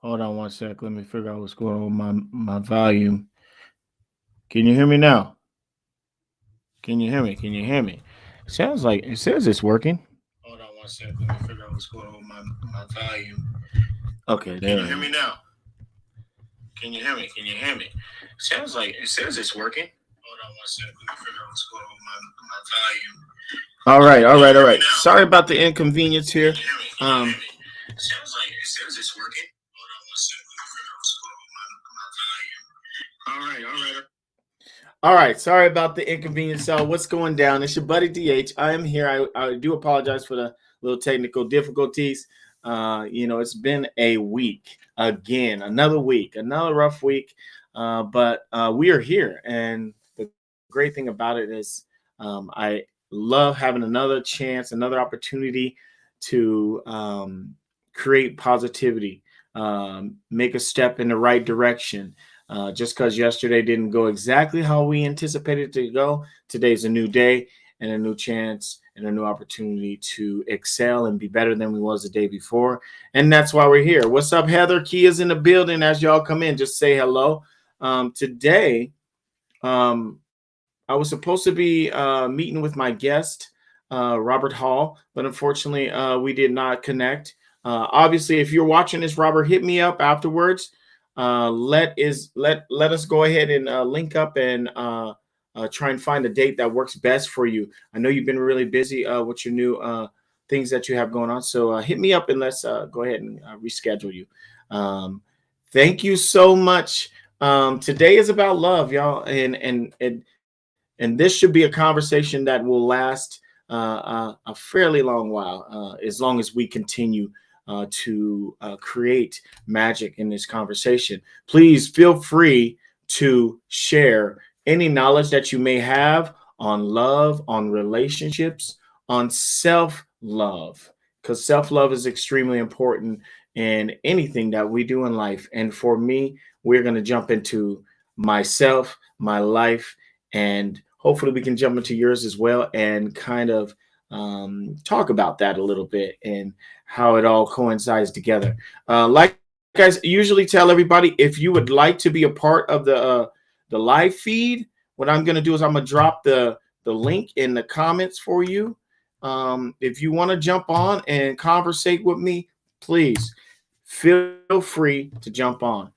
Hold on one sec. Let me figure out what's going on with my volume. Can you hear me now? Can you hear me? Can you hear me? Sounds like it says it's working. Hold on one sec. Let me figure out what's going on with my volume. Okay, there. Can you hear me now? Can you hear me? Can you hear me? Sounds like it says it's working. Hold on one sec. Let me figure out what's going on with my volume. All right, all right, all right. Sorry about the inconvenience here. Um, Sounds like it says it's working. Hold on one second. Let me figure out what's going on with my volume. All right, all right. All right. Sorry about the inconvenience. So, what's going down? It's your buddy DH. I am here. I do apologize for the little technical difficulties. It's been a week again, another week, another rough week. But we are here. And the great thing about it is I love having another chance, another opportunity to create positivity, make a step in the right direction. Just because yesterday didn't go exactly how we anticipated it to go, today's a new day and a new chance and a new opportunity to excel and be better than we was the day before. And that's why we're here. What's up, Heather? Kia's in the building. As y'all come in, just say hello. Today, I was supposed to be meeting with my guest, Robert Hall, but unfortunately, we did not connect. Obviously, if you're watching this, Robert, hit me up afterwards. Let us go ahead and link up and try and find a date that works best for you. I know you've been really busy with your new things that you have going on, so hit me up and let's go ahead and reschedule you. Um, Thank you so much. Today is about love, y'all, and this should be a conversation that will last a fairly long while, as long as we continue to create magic in this conversation. Please feel free to share any knowledge that you may have on love, on relationships, on self love, because self love is extremely important in anything that we do in life. And for me, we're going to jump into myself, my life, and hopefully we can jump into yours as well and kind of talk about that a little bit and how it all coincides together. Like I usually tell everybody, if you would like to be a part of the live feed, what I'm going to do is I'm going to drop the link in the comments for you. If you want to jump on and conversate with me, please feel free to jump on.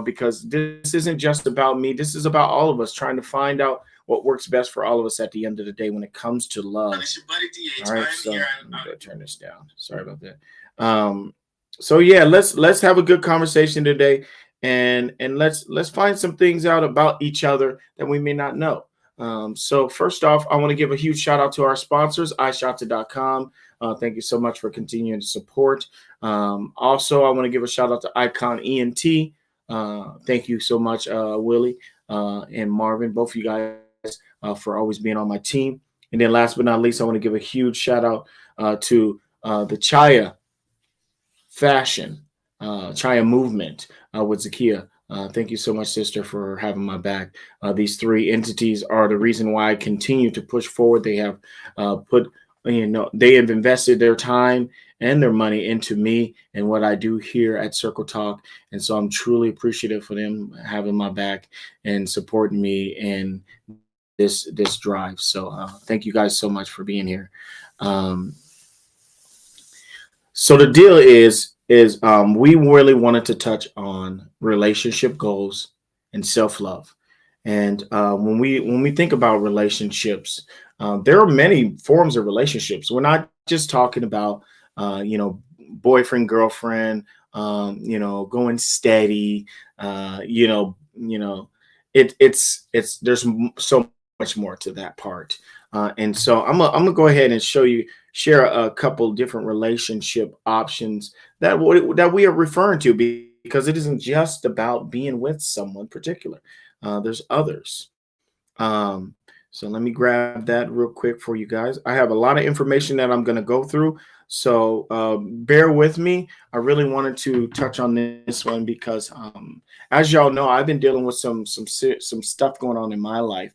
Because this isn't just about me. This is about all of us trying to find out what works best for all of us at the end of the day when it comes to love. All right, so I'm gonna turn this down. Sorry about that. So yeah, let's have a good conversation today, and let's find some things out about each other that we may not know. So first off, I want to give a huge shout out to our sponsors, iShota.com. Thank you so much for continuing to support. Also, I want to give a shout out to Icon ENT. Thank you so much, Willie and Marvin, both of you guys, for always being on my team. And then last but not least, I want to give a huge shout out to the Chaya fashion, Chaya movement with Zakia. Thank you so much, sister, for having my back. These three entities are the reason why I continue to push forward. They have they have invested their time and their money into me and what I do here at Circle Talk. And so I'm truly appreciative for them having my back and supporting me in this drive. So thank you guys so much for being here. Um, so the deal is we really wanted to touch on relationship goals and self love. And when we think about relationships, there are many forms of relationships. We're not just talking about boyfriend girlfriend, going steady. It's there's so much more to that part. And so I'm gonna go ahead and share a couple different relationship options that we are referring to, because it isn't just about being with someone particular. There's others. So let me grab that real quick for you guys. I have a lot of information that I'm going to go through. So bear with me. I really wanted to touch on this one because, as y'all know, I've been dealing with some stuff going on in my life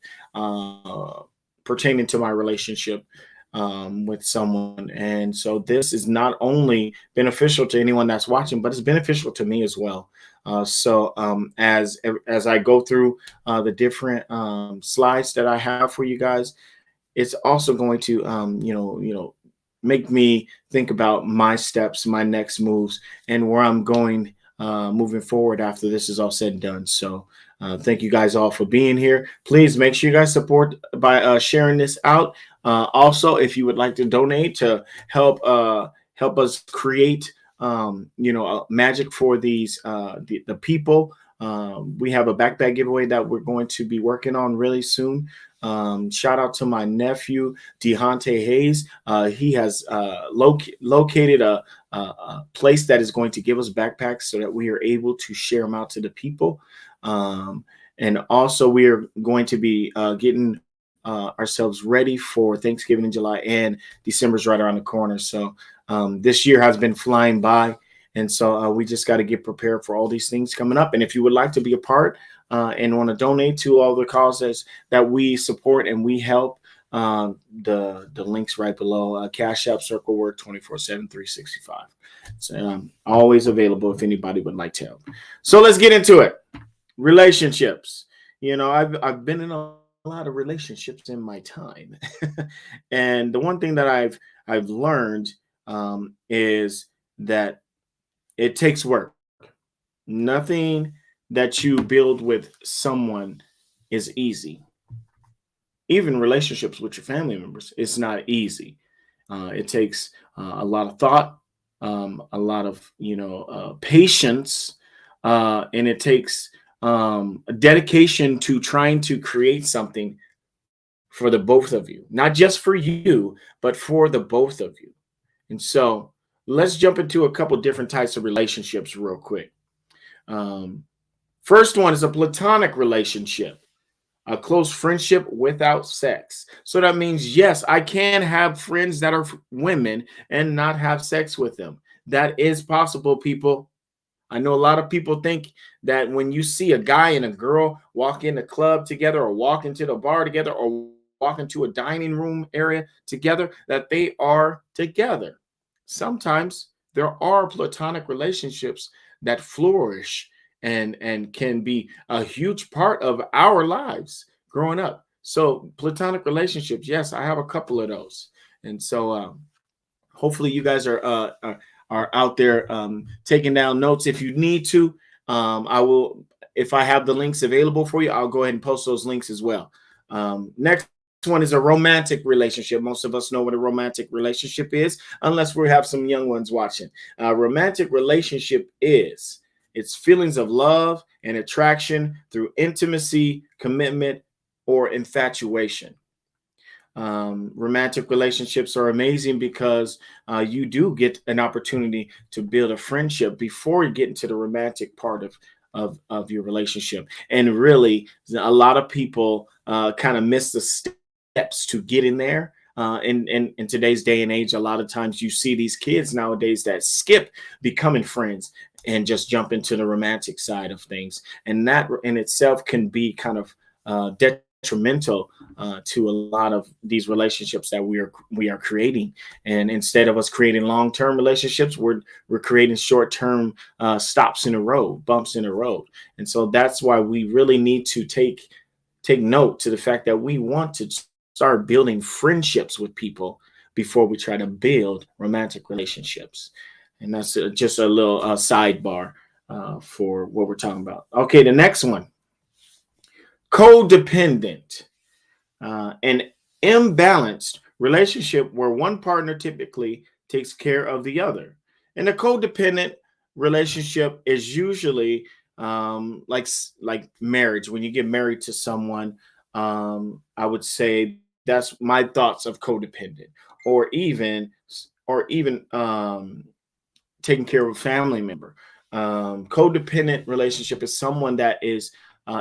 pertaining to my relationship. with someone. And so this is not only beneficial to anyone that's watching, but it's beneficial to me as well. As I go through the different slides that I have for you guys, it's also going to make me think about my steps, my next moves, and where I'm going moving forward after this is all said and done. So thank you guys all for being here. Please make sure you guys support by sharing this out. Also, if you would like to donate to help us create magic for these the people. We have a backpack giveaway that we're going to be working on really soon. Shout out to my nephew Deontay Hayes. He has located a place that is going to give us backpacks so that we are able to share them out to the people. And also we are going to be getting ourselves ready for Thanksgiving in July, and December's right around the corner. So this year has been flying by. And so we just got to get prepared for all these things coming up. And if you would like to be a part and want to donate to all the causes that we support and we help, the links right below. Cash App, Circle Word, 24/7, 365. So always available if anybody would like to help. So let's get into it. Relationships. I've been in a lot of relationships in my time, and the one thing that I've learned is that it takes work. Nothing that you build with someone is easy. Even relationships with your family members, it's not easy. It takes a lot of thought, a lot of patience, and it takes a dedication to trying to create something for the both of you, not just for you, but for the both of you. And so let's jump into a couple different types of relationships real quick. First one is a platonic relationship, a close friendship without sex. So that means, yes, I can have friends that are women and not have sex with them. That is possible, people. I know a lot of people think that when you see a guy and a girl walk in the club together, or walk into the bar together, or walk into a dining room area together, that they are together. Sometimes there are platonic relationships that flourish and can be a huge part of our lives growing up. So platonic relationships, yes, I have a couple of those. And so hopefully you guys are out there taking down notes. If you need to, I will, if I have the links available for you, I'll go ahead and post those links as well. Next one is a romantic relationship. Most of us know what a romantic relationship is, unless we have some young ones watching. A romantic relationship is it's feelings of love and attraction through intimacy, commitment, or infatuation. Romantic relationships are amazing because you do get an opportunity to build a friendship before you get into the romantic part of your relationship. And really, a lot of people kind of miss the steps to get in there. In today's day and age, a lot of times you see these kids nowadays that skip becoming friends and just jump into the romantic side of things. And that in itself can be kind of detrimental to a lot of these relationships that we are creating. And instead of us creating long-term relationships, we're creating short-term stops in the road, bumps in the road. And so that's why we really need to take note to the fact that we want to start building friendships with people before we try to build romantic relationships. And that's just a little sidebar for what we're talking about. Okay, the next one. Codependent, an imbalanced relationship where one partner typically takes care of the other. And a codependent relationship is usually like marriage. When you get married to someone, I would say that's my thoughts of codependent, or even taking care of a family member. Codependent relationship is someone that is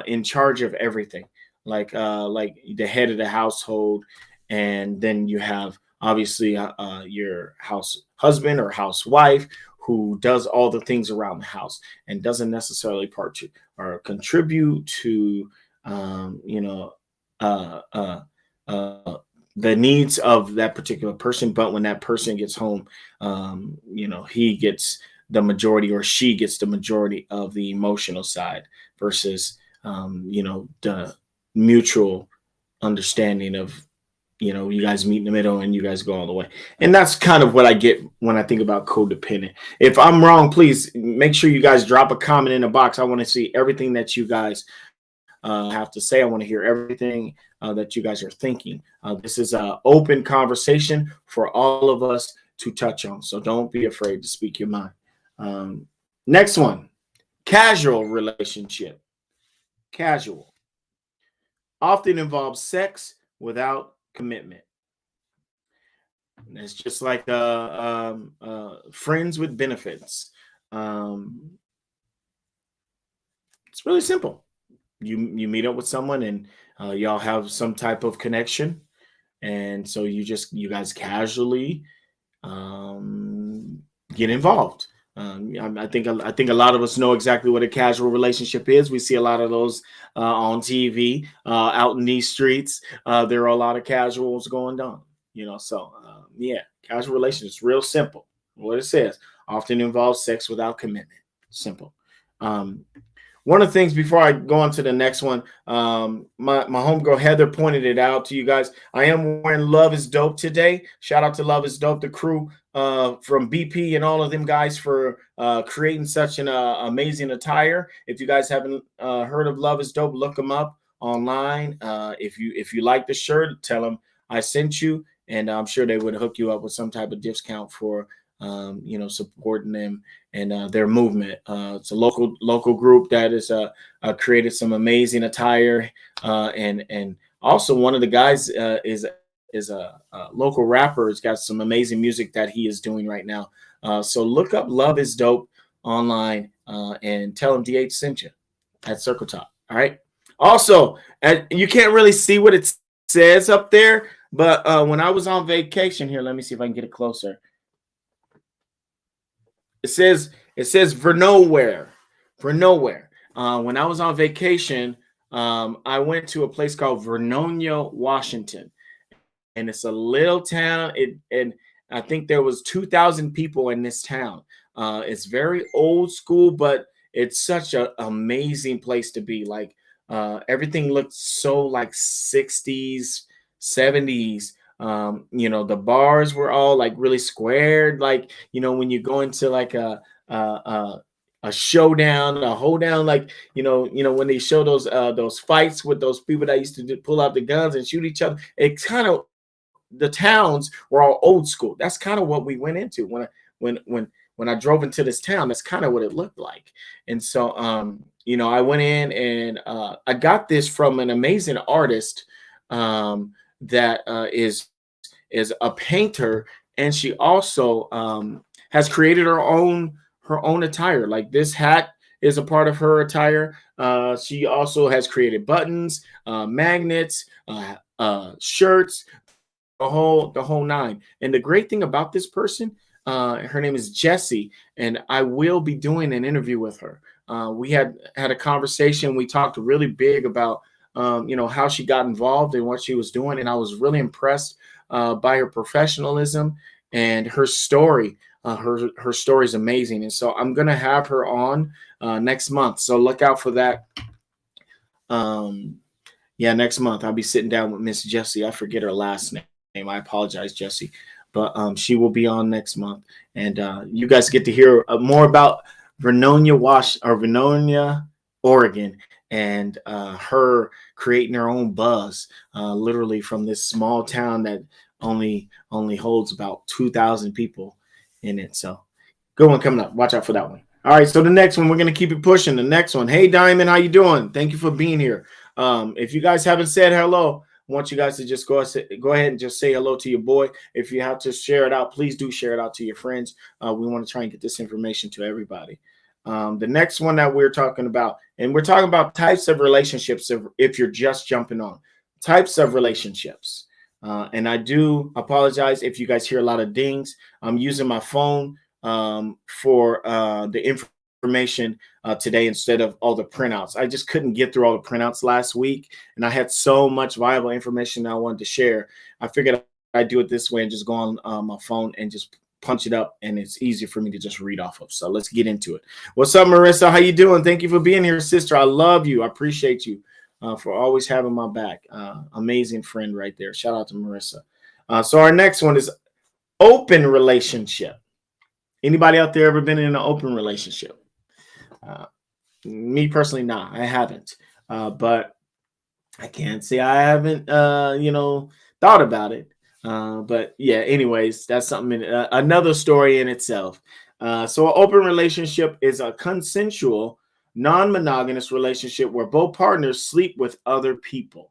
in charge of everything, like the head of the household, and then you have obviously your house husband or housewife who does all the things around the house and doesn't necessarily part to or contribute to uh, uh, the needs of that particular person. But when that person gets home, he gets the majority, or she gets the majority of the emotional side versus, the mutual understanding of, you guys meet in the middle and you guys go all the way. And that's kind of what I get when I think about codependent. If I'm wrong, please make sure you guys drop a comment in the box. I want to see everything that you guys have to say. I want to hear everything that you guys are thinking. This is an open conversation for all of us to touch on. So don't be afraid to speak your mind. Next one, casual relationship. Casual often involves sex without commitment. And it's just like friends with benefits. It's really simple. You meet up with someone and y'all have some type of connection, and so you guys casually get involved. I think a lot of us know exactly what a casual relationship is. We see a lot of those on TV, out in these streets. There are a lot of casuals going on. So yeah, casual relationships, real simple. What it says often involves sex without commitment. Simple. One of the things before I go on to the next one, my homegirl Heather pointed it out to you guys. I am wearing Love is Dope today. Shout out to Love is Dope, the crew from BP and all of them guys for creating such an amazing attire. If you guys haven't heard of Love is Dope, look them up online. If you like the shirt, tell them I sent you, and I'm sure they would hook you up with some type of discount for supporting them and their movement. It's a local group that is created some amazing attire, and also one of the guys is a local rapper. Has got some amazing music that he is doing right now. So look up Love is Dope online and tell him DH sent you at Circle Top. All right. Also, and you can't really see what it says up there, but when I was on vacation here, let me see if I can get it closer. It says for nowhere. When I was on vacation, I went to a place called Vernonia, Washington, and it's a little town. And I think there was 2,000 people in this town. It's very old school, but it's such an amazing place to be. Like everything looked so like 60s, 70s. The bars were all like really squared, like when you go into like a showdown, a hoedown, like when they show those fights with those people that used to pull out the guns and shoot each other. It kind of, the towns were all old school. That's kind of what we went into when I drove into this town. That's kind of what it looked like. And so I went in and I got this from an amazing artist that is a painter, and she also has created her own attire. Like this hat is a part of her attire. She also has created buttons, magnets, shirts, the whole nine. And the great thing about this person, her name is Jessie, and I will be doing an interview with her. We had a conversation. We talked really big about how she got involved and what she was doing, and I was really impressed by her professionalism and her story. Her story is amazing, and so I'm gonna have her on next month. So look out for that. Next month I'll be sitting down with Miss Jessie. I forget her last name. I apologize, Jessie, but she will be on next month, and you guys get to hear more about Vernonia, Oregon, and her creating her own buzz, literally from this small town that only holds about 2,000 people in it. So good one coming up. Watch out for that one. All right, so the next one, we're going to keep it pushing. The next one. Hey, Diamond, how you doing? Thank you for being here. If you guys haven't said hello, I want you guys to just go ahead and just say hello to your boy. If you have to share it out, please do share it out to your friends. We want to try and get this information to everybody. The next one that we're talking about, and we're talking about types of relationships if you're just jumping on. Types of relationships. And I do apologize if you guys hear a lot of dings. I'm using my phone for the information today instead of all the printouts. I just couldn't get through all the printouts last week, and I had so much viable information that I wanted to share. I figured I'd do it this way and just go on my phone and just punch it up, and it's easy for me to just read off of. So let's get into it. What's up, Marissa? How you doing? Thank you for being here, sister. I love you. I appreciate you for always having my back. Amazing friend right there. Shout out to Marissa. So our next one is open relationship. Anybody out there ever been in an open relationship? Me personally, nah, I haven't. But I can't say I haven't, thought about it. But yeah, anyways, that's something, another story in itself. So an open relationship is a consensual, non-monogamous relationship where both partners sleep with other people.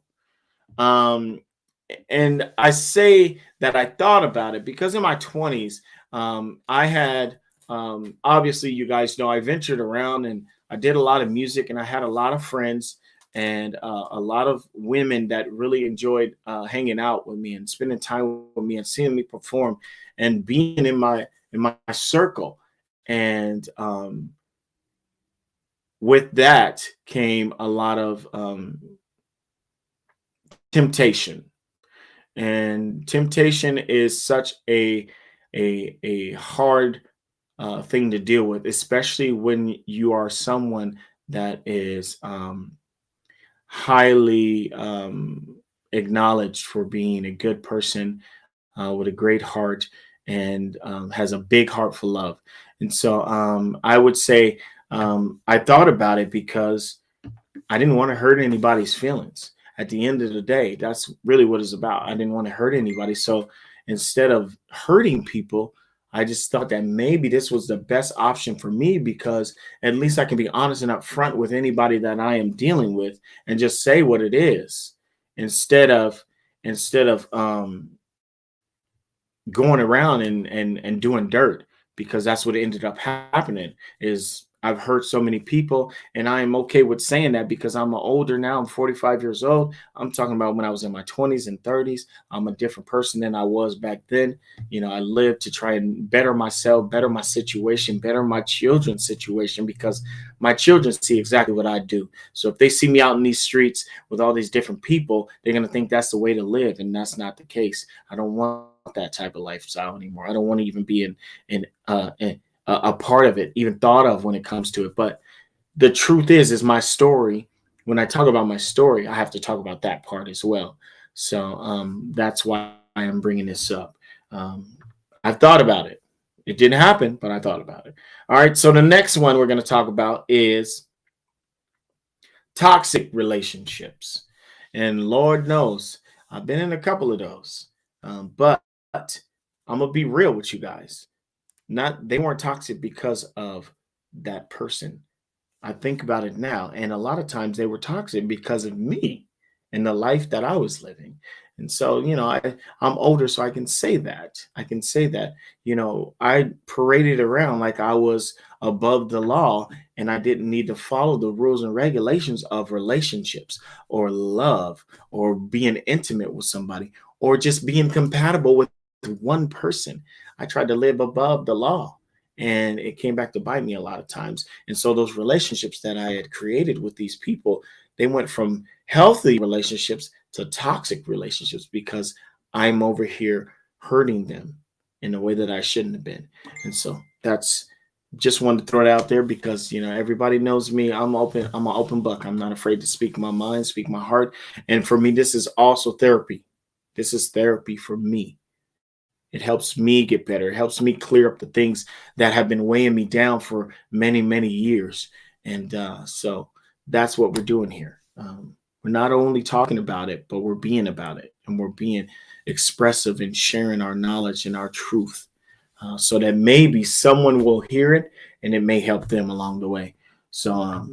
And I say that I thought about it because in my 20s, I had, obviously, you guys know, I ventured around and I did a lot of music, and I had a lot of friends and a lot of women that really enjoyed hanging out with me and spending time with me and seeing me perform and being in my circle. And with that came a lot of temptation. And temptation is such a hard thing to deal with, especially when you are someone that is highly acknowledged for being a good person with a great heart and has a big heart for love. And so I would say I thought about it because I didn't want to hurt anybody's feelings. At the end of the day, that's really what it's about. I didn't want to hurt anybody. So instead of hurting people, I just thought that maybe this was the best option for me because at least I can be honest and upfront with anybody that I am dealing with and just say what it is instead of going around and doing dirt, because that's what ended up happening. Is I've hurt so many people, and I am okay with saying that because I'm older now. I'm 45 years old. I'm talking about when I was in my 20s and 30s. I'm a different person than I was back then. I lived to try and better myself, better my situation, better my children's situation, because my children see exactly what I do. So if they see me out in these streets with all these different people, they're going to think that's the way to live, and that's not the case. I don't want that type of lifestyle anymore. I don't want to even be in a part of it, even thought of when it comes to it. But the truth is my story. When I talk about my story, I have to talk about that part as well. So that's why I am bringing this up. I've thought about it. It didn't happen, but I thought about it. All right. So the next one we're going to talk about is toxic relationships. And Lord knows I've been in a couple of those. But I'm going to be real with you guys. They weren't toxic because of that person. I think about it now, and a lot of times they were toxic because of me and the life that I was living. And so, I'm older, so I can say that. I paraded around like I was above the law, and I didn't need to follow the rules and regulations of relationships or love or being intimate with somebody or just being compatible with one person. I tried to live above the law, and it came back to bite me a lot of times. And so those relationships that I had created with these people, they went from healthy relationships to toxic relationships because I'm over here hurting them in a way that I shouldn't have been. And so that's just wanted to throw it out there because everybody knows me. I'm an open book. I'm not afraid to speak my mind, speak my heart. And for me, this is also therapy. This is therapy for me. It helps me get better. It helps me clear up the things that have been weighing me down for many, many years. And so that's what we're doing here. We're not only talking about it, but we're being about it. And we're being expressive and sharing our knowledge and our truth so that maybe someone will hear it and it may help them along the way. So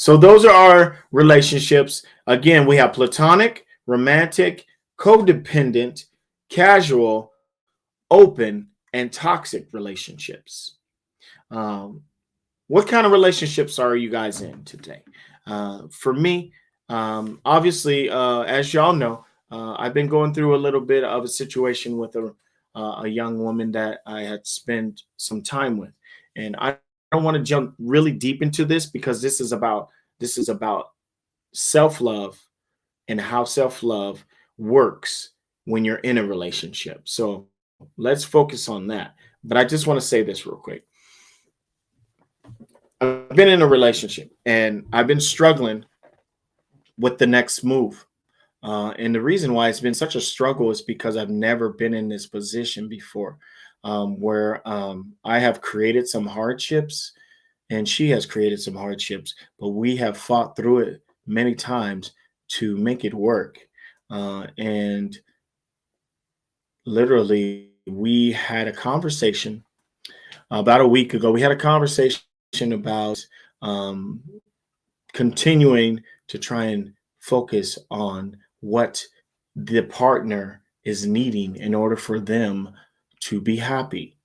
those are our relationships. Again, we have platonic, romantic, codependent, casual, open, and toxic relationships. What kind of relationships are you guys in today? For me, obviously, as y'all know, I've been going through a little bit of a situation with a young woman that I had spent some time with, and I don't want to jump really deep into this because this is about self-love and how self-love works when you're in a relationship. So let's focus on that. But I just want to say this real quick. I've been in a relationship and I've been struggling with the next move. And the reason why it's been such a struggle is because I've never been in this position before, where I have created some hardships and she has created some hardships, but we have fought through it many times to make it work. And literally, we had a conversation about a week ago. We had a conversation about um, continuing to try and focus on what the partner is needing in order for them to be happy.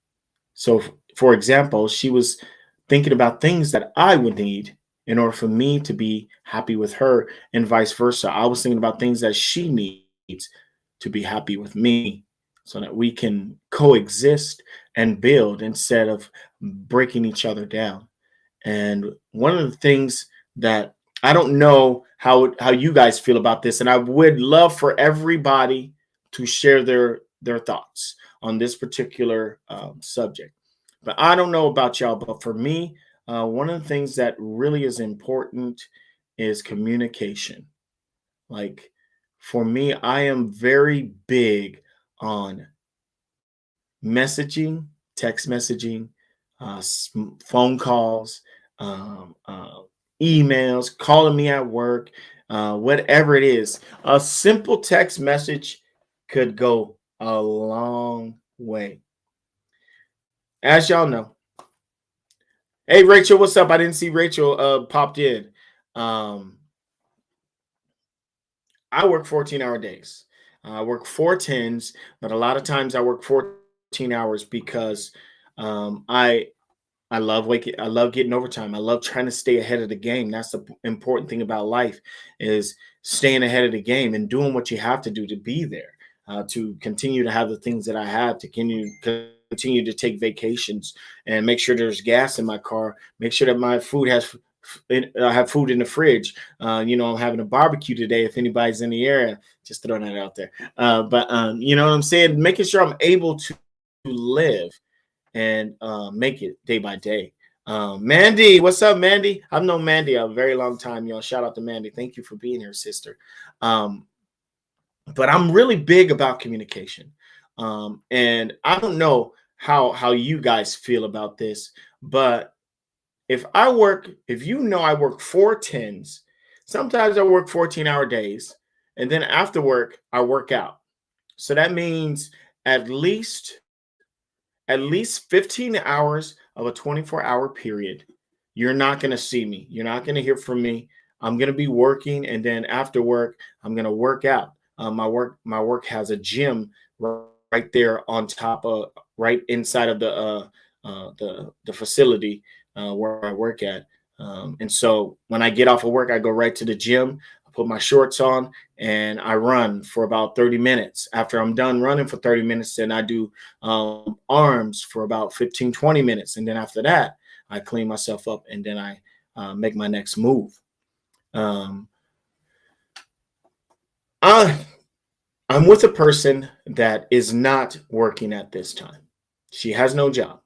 So, for example, she was thinking about things that I would need in order for me to be happy with her, and vice versa. I was thinking about things that she needs to be happy with me so that we can coexist and build instead of breaking each other down. And one of the things that I don't know how you guys feel about this, and I would love for everybody to share their thoughts on this particular subject. But I don't know about y'all, but for me, one of the things that really is important is communication. Like for me, I am very big on messaging, text messaging, phone calls, emails, calling me at work, whatever it is. A simple text message could go a long way. As y'all know, hey Rachel, what's up? I didn't see Rachel popped in. Um, I work 14-hour days. I work 4 10s, but a lot of times I work 14 hours because I love waking. I love getting overtime. I love trying to stay ahead of the game. That's the important thing about life is staying ahead of the game and doing what you have to do to be there, to continue to have the things that I have, to continue to take vacations and make sure there's gas in my car, make sure that my food has I have food in the fridge. I'm having a barbecue today. If anybody's in the area, just throwing that out there. But you know what I'm saying? Making sure I'm able to live and make it day by day. Mandy, what's up, Mandy? I've known Mandy a very long time, y'all. Shout out to Mandy. Thank you for being here, sister. Um, but I'm really big about communication. And I don't know how you guys feel about this, but if you know I work 4 10s, sometimes I work 14-hour days, and then after work, I work out. So that means at least at least 15 hours of a 24-hour period, you're not going to see me. You're not going to hear from me. I'm going to be working, and then after work, I'm going to work out. My work has a gym right there on top of right inside of the facility where I work at. And so when I get off of work, I go right to the gym. I put my shorts on and I run for about 30 minutes. After I'm done running for 30 minutes, then I do arms for about 15, 20 minutes. And then after that, I clean myself up and then I make my next move. Um, I, I'm with a person that is not working at this time. She has no job.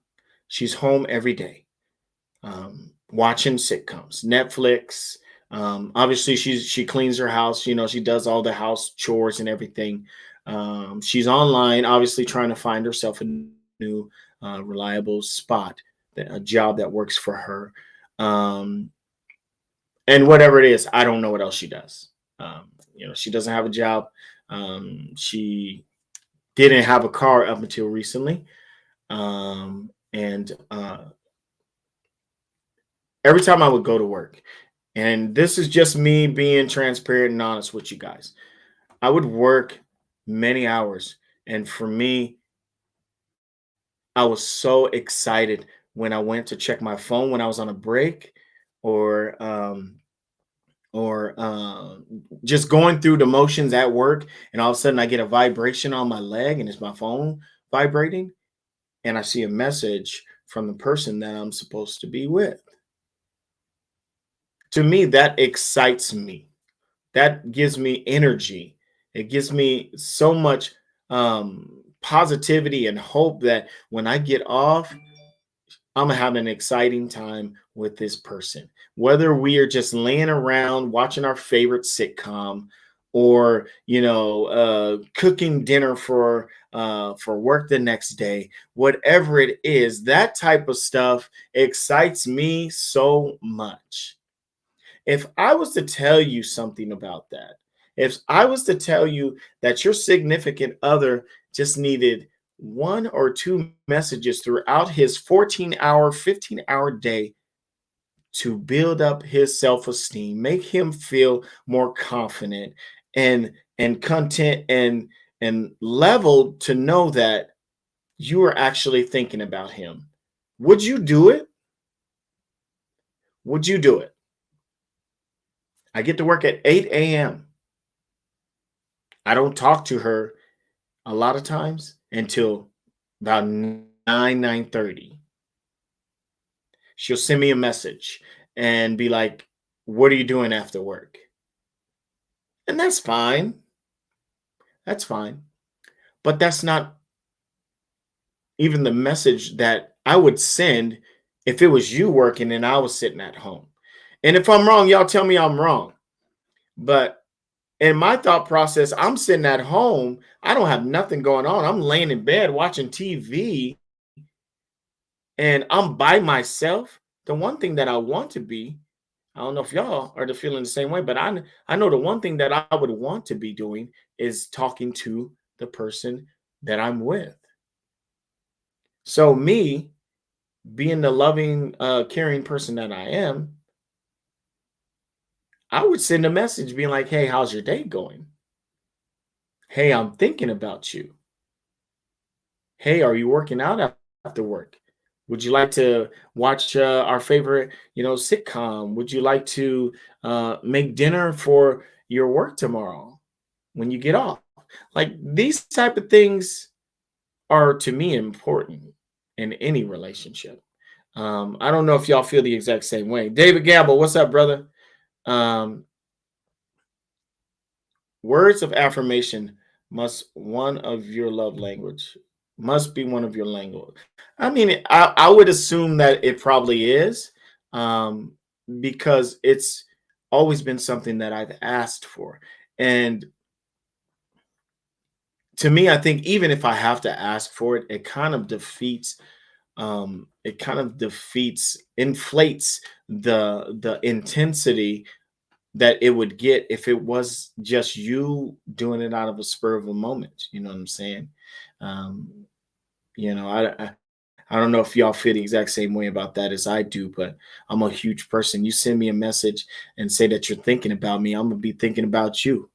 She's home every day, watching sitcoms, Netflix. Obviously, she cleans her house. She does all the house chores and everything. She's online, obviously trying to find herself a new, reliable spot, a job that works for her. Um, and whatever it is, I don't know what else she does. She doesn't have a job. She didn't have a car up until recently. And every time I would go to work, and this is just me being transparent and honest with you guys, I would work many hours. And for me, I was so excited when I went to check my phone when I was on a break or just going through the motions at work, and all of a sudden I get a vibration on my leg and it's my phone vibrating, and I see a message from the person that I'm supposed to be with. To me, that excites me. That gives me energy. It gives me so much positivity and hope that when I get off, I'm gonna have an exciting time with this person. Whether we are just laying around watching our favorite sitcom, or cooking dinner for work the next day, whatever it is, that type of stuff excites me so much. If I was to tell you something about that, if I was to tell you that your significant other just needed one or two messages throughout his 14-hour, 15-hour day to build up his self-esteem, make him feel more confident and content and leveled to know that you are actually thinking about him, would you do it? Would you do it? I get to work at 8 a.m. I don't talk to her a lot of times until about 9:30. She'll send me a message and be like, "What are you doing after work?" And that's fine. That's fine. But that's not even the message that I would send if it was you working and I was sitting at home. And if I'm wrong, y'all tell me I'm wrong. But in my thought process, I'm sitting at home. I don't have nothing going on. I'm laying in bed watching TV and I'm by myself. The one thing that I want to be, I don't know if y'all are feeling the same way, but I know the one thing that I would want to be doing is talking to the person that I'm with. So me being the loving, caring person that I am, I would send a message being like, "Hey, how's your day going? Hey, I'm thinking about you. Hey, are you working out after work? Would you like to watch our favorite, sitcom? Would you like to make dinner for your work tomorrow when you get off?" Like these type of things are to me important in any relationship. I don't know if y'all feel the exact same way. David Gamble, what's up, brother? Um, Words of affirmation must be one of your language. I mean, I would assume that it probably is, um, because it's always been something that I've asked for. And to me, I think even if I have to ask for it, inflates the intensity that it would get if it was just you doing it out of a spur of a moment. You know what I'm saying? Um, I don't know if y'all feel the exact same way about that as I do, but I'm a huge person. You send me a message and say that you're thinking about me, I'm gonna be thinking about you.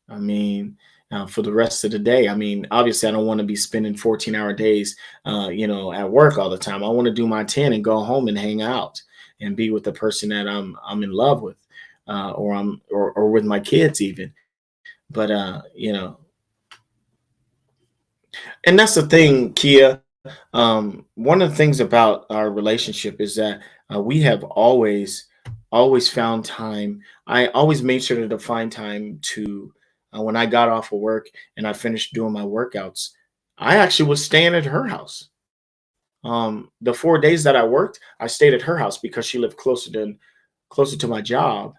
I mean, for the rest of the day. I mean, obviously, I don't want to be spending 14-hour days, at work all the time. I want to do my 10 and go home and hang out and be with the person that I'm in love with, or with my kids even. But and that's the thing, Kia. One of the things about our relationship is that we have always found time. I always made sure to find time to, when I got off of work and I finished doing my workouts, I actually was staying at her house. The 4 days that I worked, I stayed at her house because she lived closer to my job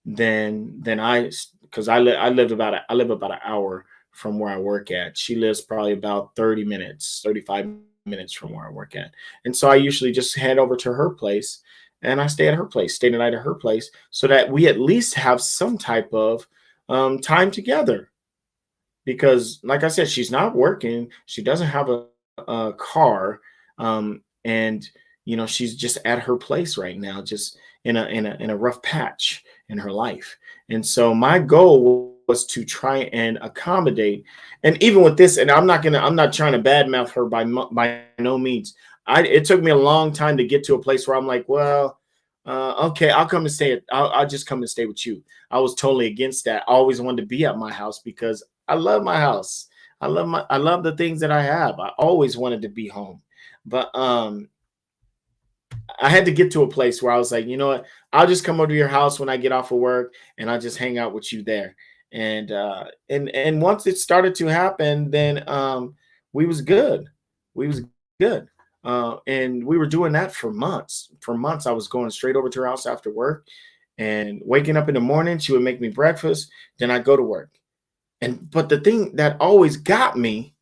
than because I live about an hour from where I work at. She lives probably about 30 minutes, 35 minutes from where I work at. And so I usually just head over to her place and I stay at her place, stay the night at her place, so that we at least have some type of time together. Because, like I said, she's not working, she doesn't have a car, and she's just at her place right now, just in a rough patch in her life. And so my goal was to try and accommodate. And even with this, and I'm not trying to badmouth her by no means. It took me a long time to get to a place where I'm like, well, okay, I'll just come and stay with you. I was totally against that. I always wanted to be at my house because I love my house. I love the things that I have. I always wanted to be home. But I had to get to a place where I was like, you know what? I'll just come over to your house when I get off of work, and I'll just hang out with you there. And once it started to happen, then we was good. We was good. And we were doing that for months. For months, I was going straight over to her house after work and waking up in the morning. She would make me breakfast. Then I'd go to work. And but the thing that always got me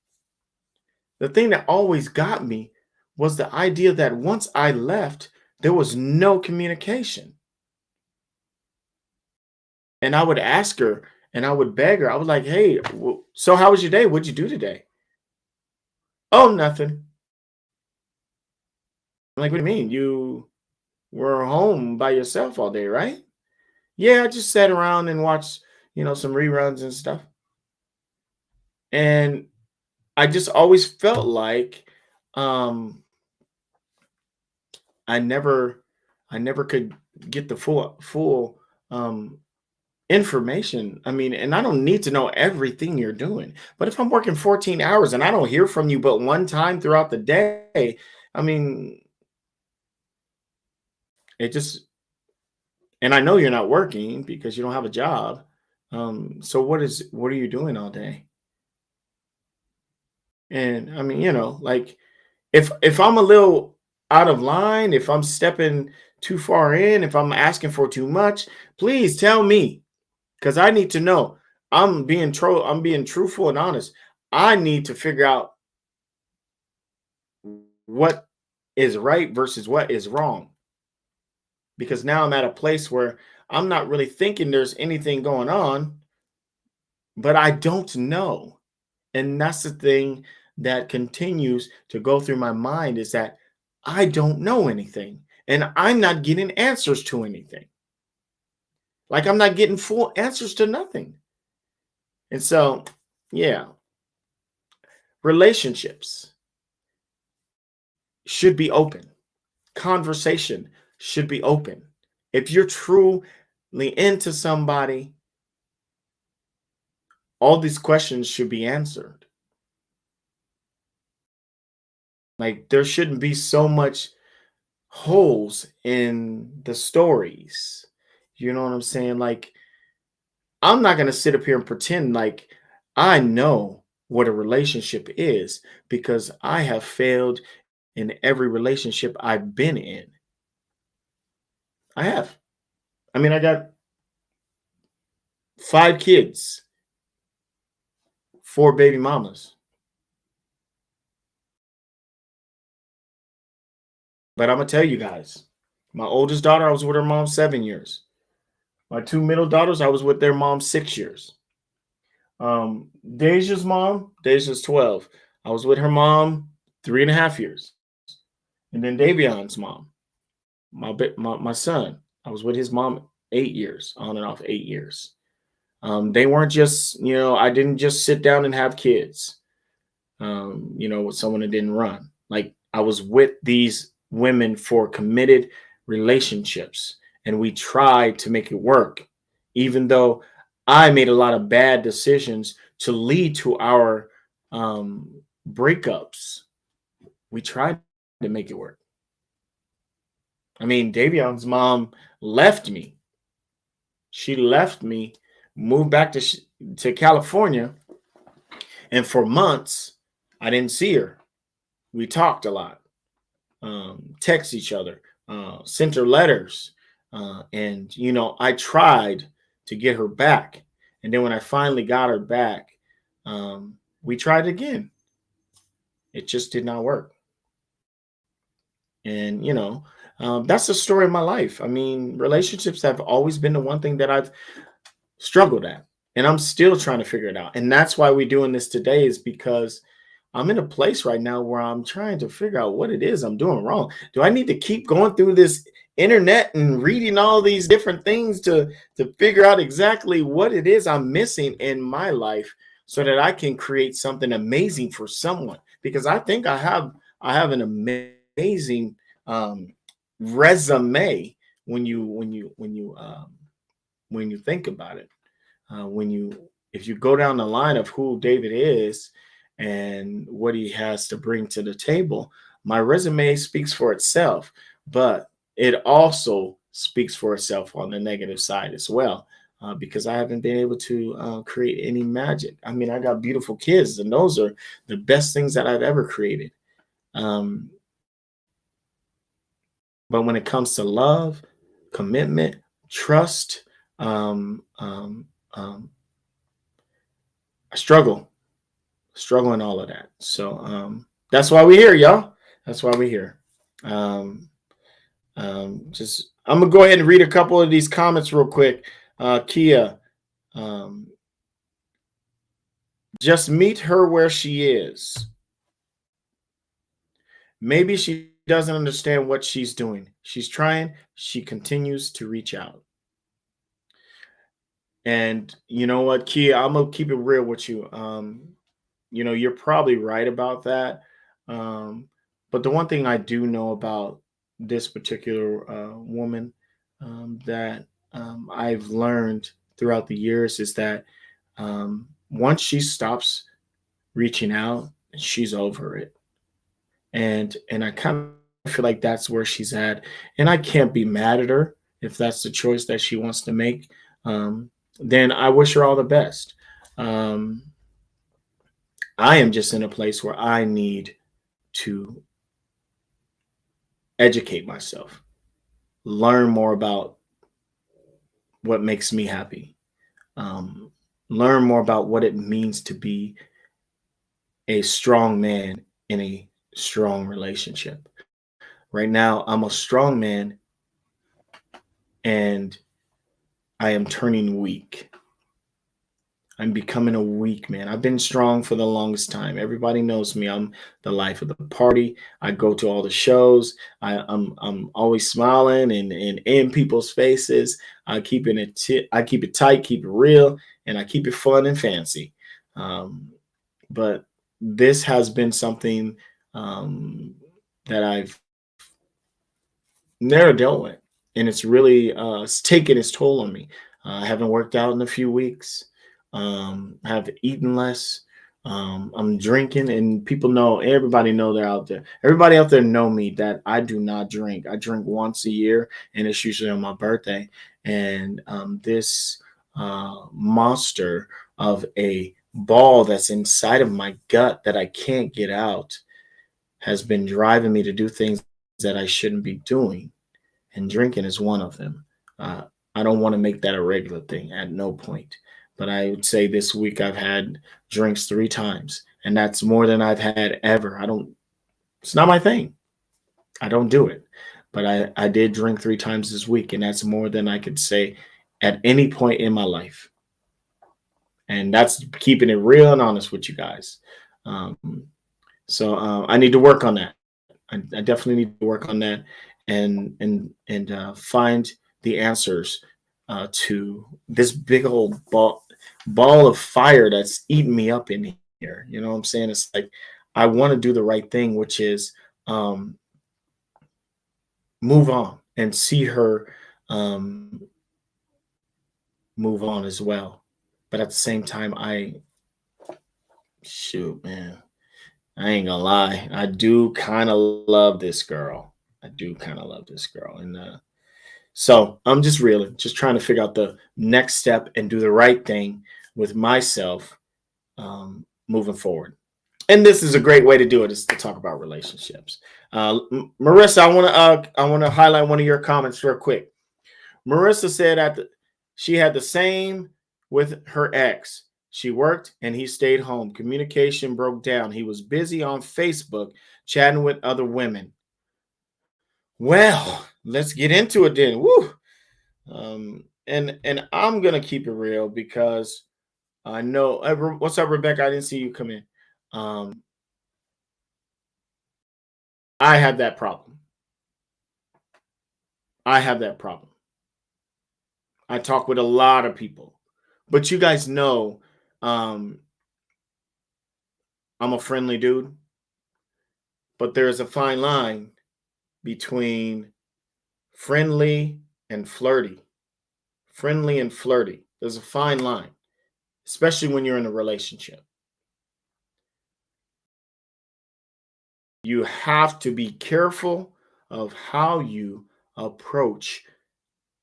was the idea that once I left, there was no communication. And I would ask her and I would beg her. I was like, hey, so how was your day? What'd you do today? Oh, nothing. I'm like, what do you mean? You were home by yourself all day, right? Yeah, I just sat around and watched, some reruns and stuff. And I just always felt like um I never I never could get the full um information. I mean, and I don't need to know everything you're doing. But if I'm working 14 hours and I don't hear from you but one time throughout the day, I mean, it just and I know you're not working because you don't have a job. So what are you doing all day? And I mean, like if I'm a little out of line, if I'm stepping too far in, if I'm asking for too much, please tell me because I need to know. I'm being truthful and honest. I need to figure out what is right versus what is wrong because now I'm at a place where I'm not really thinking there's anything going on, but I don't know. And that's the thing that continues to go through my mind is that I don't know anything and I'm not getting answers to anything. Like I'm not getting full answers to nothing. And so, yeah, relationships should be open. Conversation should be open. If you're truly into somebody, all these questions should be answered. Like there shouldn't be so much holes in the stories. You know what I'm saying? Like I'm not going to sit up here and pretend like I know what a relationship is because I have failed in every relationship I've been in. I have. I mean, I got 5 kids, 4 baby mamas. But I'm going to tell you guys, my oldest daughter, I was with her mom 7 years. My 2 middle daughters, I was with their mom 6 years. Deja's mom, Deja's 12. I was with her mom 3.5 years. And then Davion's mom, my son, I was with his mom 8 years, on and off 8 years. They weren't just, I didn't just sit down and have kids, with someone that didn't run. Like I was with these women for committed relationships and we tried to make it work, even though I made a lot of bad decisions to lead to our breakups. We tried to make it work. I mean, Davion's mom left me. She left me, moved back to California, and for months I didn't see her. We talked a lot, text each other, sent her letters, and I tried to get her back. And then when I finally got her back, we tried again. It just did not work. And that's the story of my life. I mean, relationships have always been the one thing that I've struggled at, and I'm still trying to figure it out. And that's why we're doing this today is because I'm in a place right now where I'm trying to figure out what it is I'm doing wrong. Do I need to keep going through this internet and reading all these different things to figure out exactly what it is I'm missing in my life so that I can create something amazing for someone? Because I think I have an amazing resume when you think about it. When you If you go down the line of who David is and what he has to bring to the table, My resume speaks for itself, but it also speaks for itself on the negative side as well. Because I haven't been able to create any magic. I mean, I got beautiful kids, and those are the best things that I've ever created. Um, but when it comes to love, commitment, trust, um, um, um, I struggle in all of that. So that's why we're here, y'all. That's why we're here. Um, just I'm gonna go ahead and read a couple of these comments real quick. Kia, um, just meet her where she is. Maybe she doesn't understand what she's doing. She's trying. She continues to reach out. And you know what, Kia, I'm gonna keep it real with you. You're probably right about that. Um, but the one thing I do know about this particular woman that I've learned throughout the years is that once she stops reaching out, she's over it. And I kind of feel like that's where she's at. And I can't be mad at her if that's the choice that she wants to make. Um, then I wish her all the best. Um, I am just in a place where I need to educate myself, learn more about what makes me happy, um, learn more about what it means to be a strong man in a strong relationship. Right now, I'm a strong man and I am turning weak. I'm becoming a weak man. I've been strong for the longest time. Everybody knows me. I'm the life of the party. I go to all the shows. I'm always smiling and in people's faces. I keep it tight, keep it real, and I keep it fun and fancy. Um, but this has been something that I've never dealt with, and it's taken its toll on me. I haven't worked out in a few weeks. Have eaten less. I'm drinking, and people know. Everybody know they're out there. Everybody out there know me that I do not drink. I drink once a year, and it's usually on my birthday. And this monster of a ball that's inside of my gut that I can't get out has been driving me to do things that I shouldn't be doing, and drinking is one of them. Uh, I don't want to make that a regular thing at no point. But I would say this week I've had drinks 3 times, and that's more than I've had ever. It's not my thing. I don't do it. But I did drink 3 times this week, and that's more than I could say at any point in my life. And that's keeping it real and honest with you guys. Um, so I need to work on that. I definitely need to work on that and find the answers to this big old ball of fire that's eating me up in here. You know what I'm saying? It's like I want to do the right thing, which is um, move on and see her um, move on as well. But at the same time, shoot, man, I ain't gonna lie. I do kind of love this girl. I do kind of love this girl. And so I'm just reeling, just trying to figure out the next step and do the right thing with myself moving forward. And this is a great way to do it, is to talk about relationships. Marissa, I want to highlight one of your comments real quick. Marissa said she had the same with her ex. She worked and he stayed home. Communication broke down. He was busy on Facebook chatting with other women. Well, let's get into it then. Woo! And I'm gonna keep it real because I know. What's up, Rebecca? I didn't see you come in. Um, I have that problem. I have that problem. I talk with a lot of people, but you guys know, um, I'm a friendly dude, but there's a fine line between friendly and flirty. Friendly and flirty. There's a fine line, especially when you're in a relationship. You have to be careful of how you approach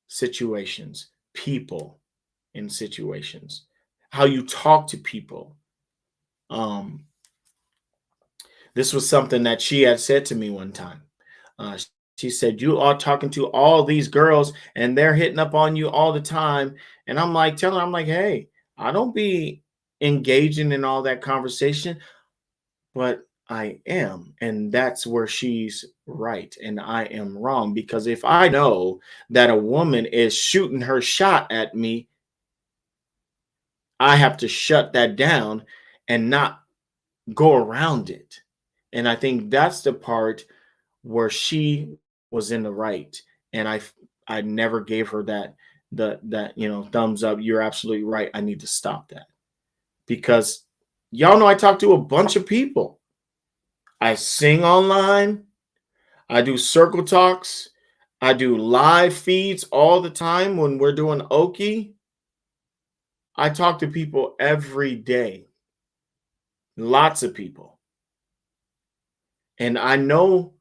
situations, people in situations, how you talk to people. Um, this was something that she had said to me one time. Uh, she said, "You are talking to all these girls and they're hitting up on you all the time." And I'm like, telling her, I'm like, hey, I don't be engaging in all that conversation, but I am. And that's where she's right and I am wrong. Because if I know that a woman is shooting her shot at me, I have to shut that down and not go around it. And I think that's the part where she was in the right. And I never gave her that thumbs up. You're absolutely right. I need to stop that. Because y'all know I talk to a bunch of people. I sing online, I do circle talks, I do live feeds all the time when we're doing Oki. I talk to people every day. Lots of people. And I know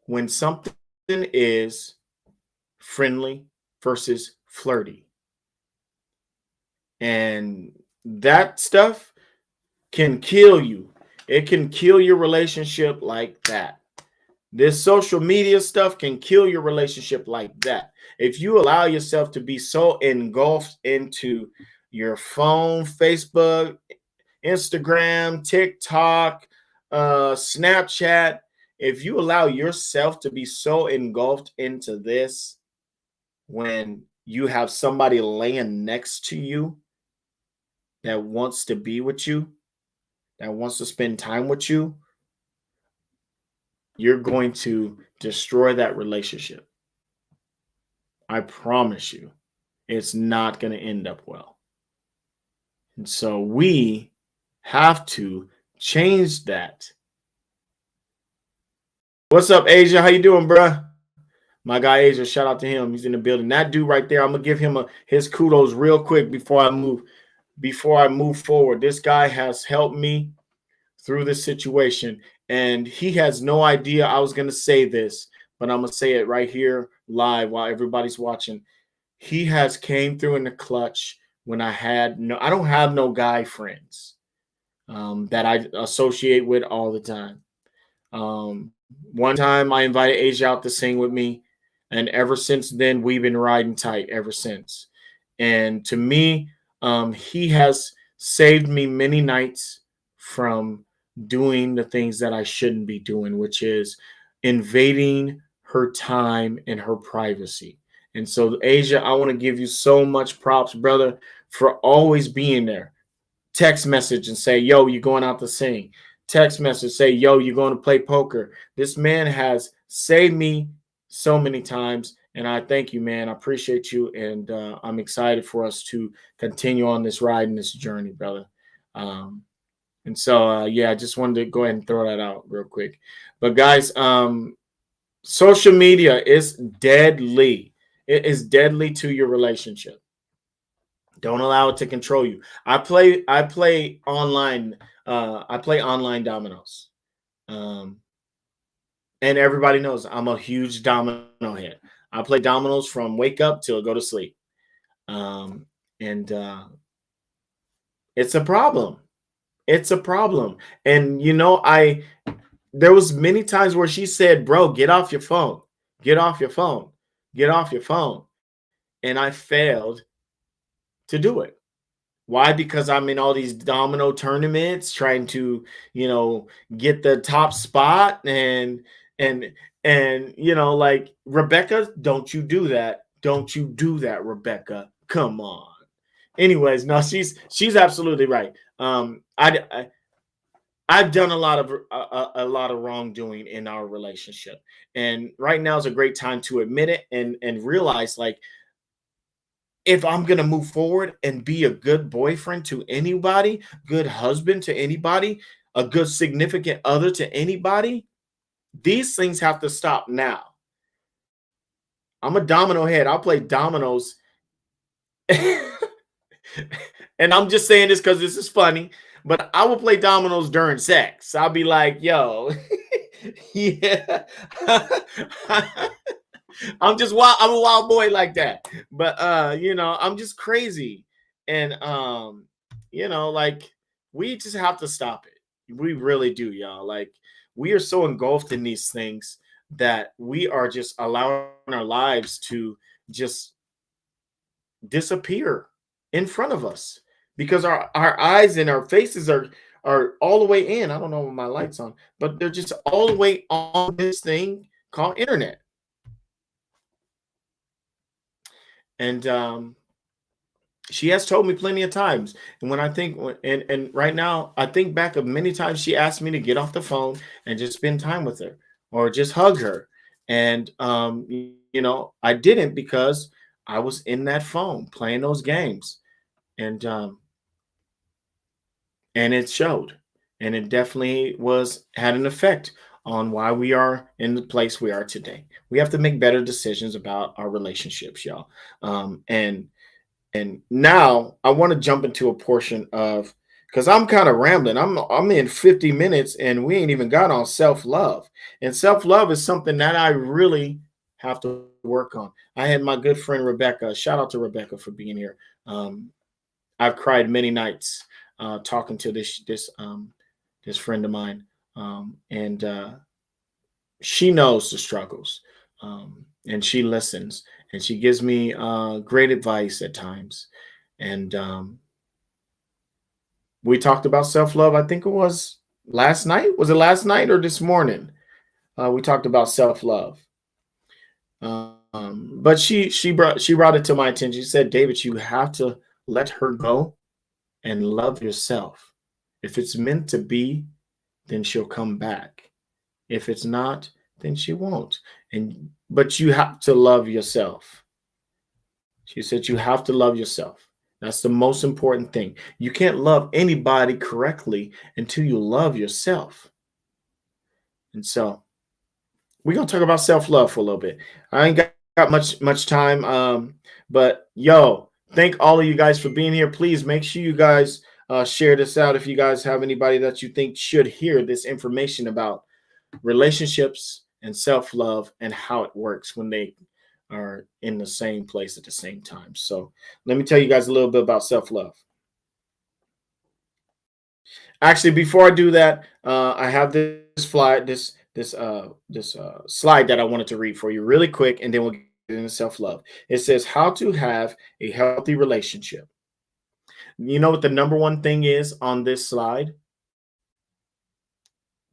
when something is friendly versus flirty. And that stuff can kill you. It can kill your relationship like that. This social media stuff can kill your relationship like that. If you allow yourself to be so engulfed into your phone, Facebook, Instagram, TikTok, Snapchat, if you allow yourself to be so engulfed into this when you have somebody laying next to you that wants to be with you, that wants to spend time with you, you're going to destroy that relationship. I promise you, it's not going to end up well. And so we have to change that. What's up, Asia? How you doing, bruh? My guy Asia, shout out to him. He's in the building. That dude right there, I'm gonna give him his kudos real quick before I move forward. This guy has helped me through this situation, and he has no idea I was gonna say this, but I'm gonna say it right here live while everybody's watching. He has came through in the clutch when I don't have no guy friends that I associate with all the time. One time I invited Asia out to sing with me, and ever since then we've been riding tight ever since. And to me, he has saved me many nights from doing the things that I shouldn't be doing, which is invading her time and her privacy. And so, Asia, I want to give you so much props, brother, for always being there. Text message and say, yo, you're going out to sing. Text message, say, yo, you're going to play poker. This man has saved me so many times. And I thank you, man. I appreciate you. And I'm excited for us to continue on this ride and this journey, brother. And so, yeah, I just wanted to go ahead and throw that out real quick. But guys, social media is deadly. It is deadly to your relationship. Don't allow it to control you. I play online. I play online dominoes. And everybody knows I'm a huge domino head. I play dominoes from wake up till go to sleep. And it's a problem. It's a problem. And there was many times where she said, bro, get off your phone. Get off your phone. Get off your phone. And I failed to do it. Why? Because I'm in all these domino tournaments trying to, get the top spot and like, Rebecca, don't you do that. Don't you do that, Rebecca. Come on. Anyways, no, she's absolutely right. I've done a lot of wrongdoing in our relationship. And right now is a great time to admit it and realize, like, if I'm going to move forward and be a good boyfriend to anybody, good husband to anybody, a good significant other to anybody, these things have to stop now. I'm a domino head. I'll play dominoes. And I'm just saying this because this is funny, but I will play dominoes during sex. I'll be like, yo, Yeah. I'm just wild. I'm a wild boy like that. But I'm just crazy. And like we just have to stop it. We really do, y'all. Like we are so engulfed in these things that we are just allowing our lives to just disappear in front of us because our eyes and our faces are all the way in. I don't know what my lights on, but they're just all the way on this thing called internet. And she has told me plenty of times. And when I think, and right now, I think back of many times she asked me to get off the phone and just spend time with her or just hug her. And, I didn't because I was in that phone playing those games. And, and it showed. And it definitely had an effect on why we are in the place we are today. We have to make better decisions about our relationships, y'all. And now I want to jump into a portion of because I'm kind of rambling. I'm in 50 minutes and we ain't even got on self-love. And self-love is something that I really have to work on. I had my good friend Rebecca. Shout out to Rebecca for being here. I've cried many nights talking to this friend of mine. And she knows the struggles. And she listens and she gives me great advice at times. And we talked about self love. I think it was last night. Was it last night or this morning? We talked about self love. But she brought it to my attention. She said, "David, you have to let her go and love yourself. If it's meant to be, then she'll come back. If it's not, then she won't. But you have to love yourself." She said you have to love yourself. That's the most important thing. You can't love anybody correctly until you love yourself. And so we're gonna talk about self-love for a little bit. I ain't got much time. But yo, thank all of you guys for being here. Please make sure you guys share this out if you guys have anybody that you think should hear this information about relationships and self-love and how it works when they are in the same place at the same time. So let me tell you guys a little bit about self-love. Actually, before I do that, I have this slide that I wanted to read for you really quick, and then we'll get into self-love. It says how to have a healthy relationship. You know what the number one thing is on this slide?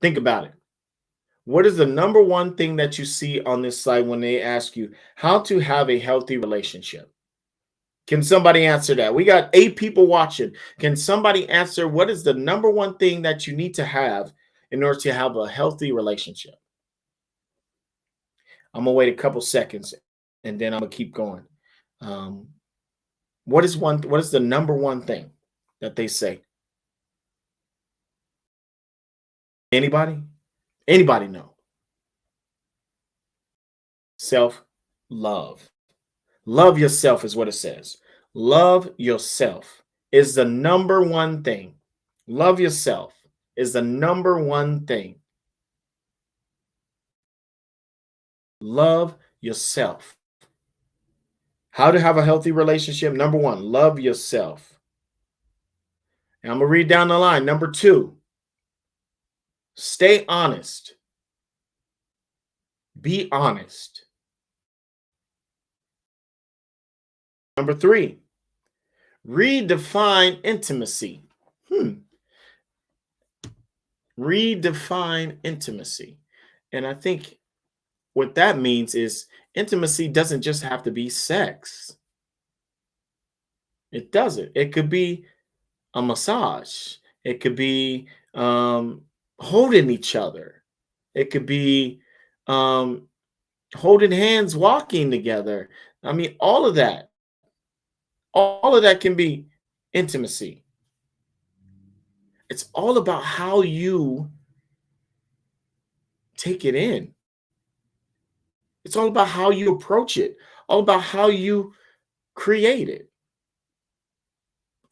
Think about it. What is the number one thing that you see on this slide when they ask you how to have a healthy relationship? Can somebody answer that? We got 8 people watching. Can somebody answer what is the number one thing that you need to have in order to have a healthy relationship? I'm gonna wait a couple seconds and then I'm gonna keep going. Um, what is the number one thing that they say? Anybody? Anybody know? Self-love. Love yourself is what it says. Love yourself is the number one thing. Love yourself is the number one thing. Love yourself. How to have a healthy relationship? Number one, love yourself. And I'm going to read down the line. Number 2, stay honest. Be honest. Number 3, redefine intimacy. Redefine intimacy. And I think what that means is intimacy doesn't just have to be sex. It doesn't. It could be a massage. It could be holding each other. It could be holding hands, walking together. I mean, all of that can be intimacy. It's all about how you take it in. It's all about how you approach it, all about how you create it.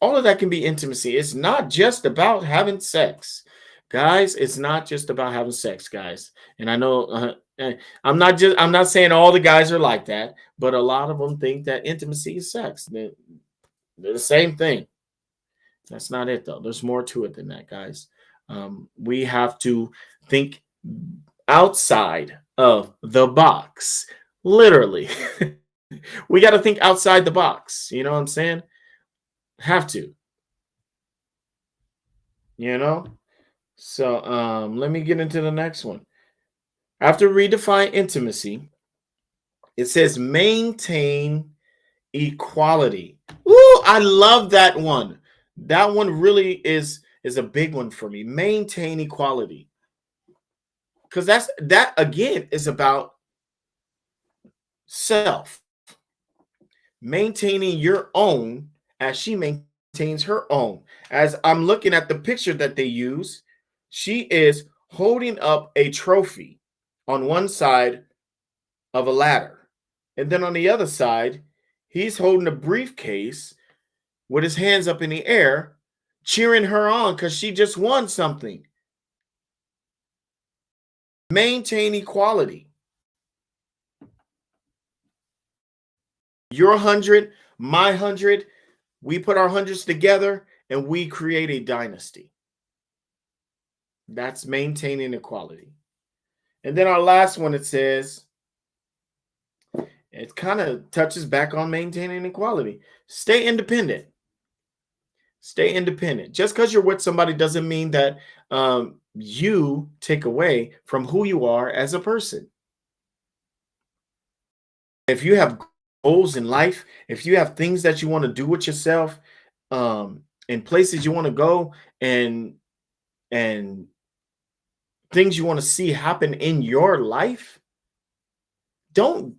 All of that can be intimacy. It's not just about having sex Guys, it's not just about having sex, guys. And I know I'm not saying all the guys are like that, but a lot of them think that intimacy is sex. They're the same thing. That's not it though. There's more to it than that, guys. We have to think outside of the box. Literally. We got to think outside the box. You know what I'm saying? Have to, you know? So let me get into the next one. After redefine intimacy, it says maintain equality. Ooh, I love that one. That one really is a big one for me. Maintain equality. Because that again is about self. Maintaining your own as she maintains her own. As I'm looking at the picture that they use, she is holding up a trophy on one side of a ladder. And then on the other side, he's holding a briefcase with his hands up in the air, cheering her on because she just won something. Maintain equality. Your 100, my 100, we put our hundreds together and we create a dynasty. That's maintaining equality. And then our last one, it says, it kind of touches back on maintaining equality. Stay independent. Stay independent. Just because you're with somebody doesn't mean that you take away from who you are as a person. If you have goals in life, if you have things that you want to do with yourself, and places you want to go, and things you want to see happen in your life, don't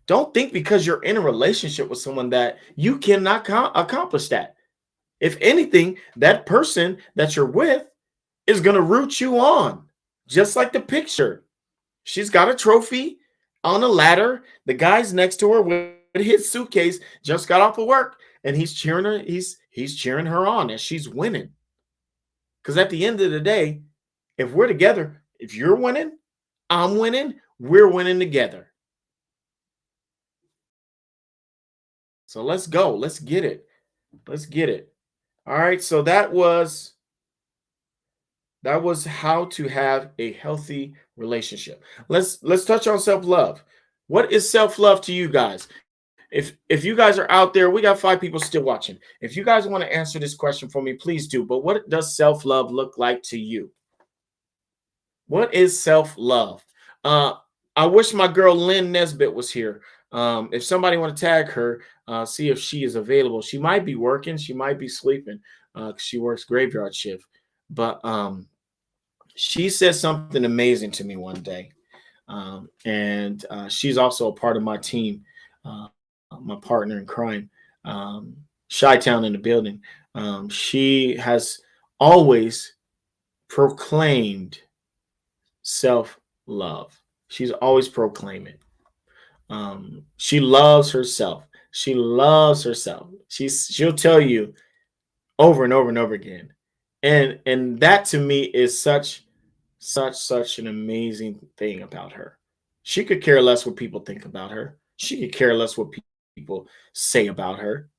don't think because you're in a relationship with someone that you cannot accomplish that. If anything, that person that you're with is going to root you on, just like the picture. She's got a trophy on a ladder. The guy's next to her with his suitcase, just got off of work, and he's cheering her. He's cheering her on as she's winning. Because at the end of the day, if we're together, if you're winning, I'm winning, we're winning together. So let's go. Let's get it. Let's get it. All right. So that was how to have a healthy relationship. Let's touch on self-love. What is self-love to you guys? If you guys are out there, we got 5 people still watching. If you guys want to answer this question for me, please do. But what does self-love look like to you? What is self-love? I wish my girl Lynn Nesbitt was here. If somebody want to tag her, see if she is available. She might be working. She might be sleeping. 'Cause she works graveyard shift. But she said something amazing to me one day. And she's also a part of my team, my partner in crime, Chi-Town in the building. She has always proclaimed self-love. She's always proclaiming. She loves herself. She loves herself. She'll tell you over and over and over again. And that to me is such an amazing thing about her. She could care less what people think about her. She could care less what people say about her.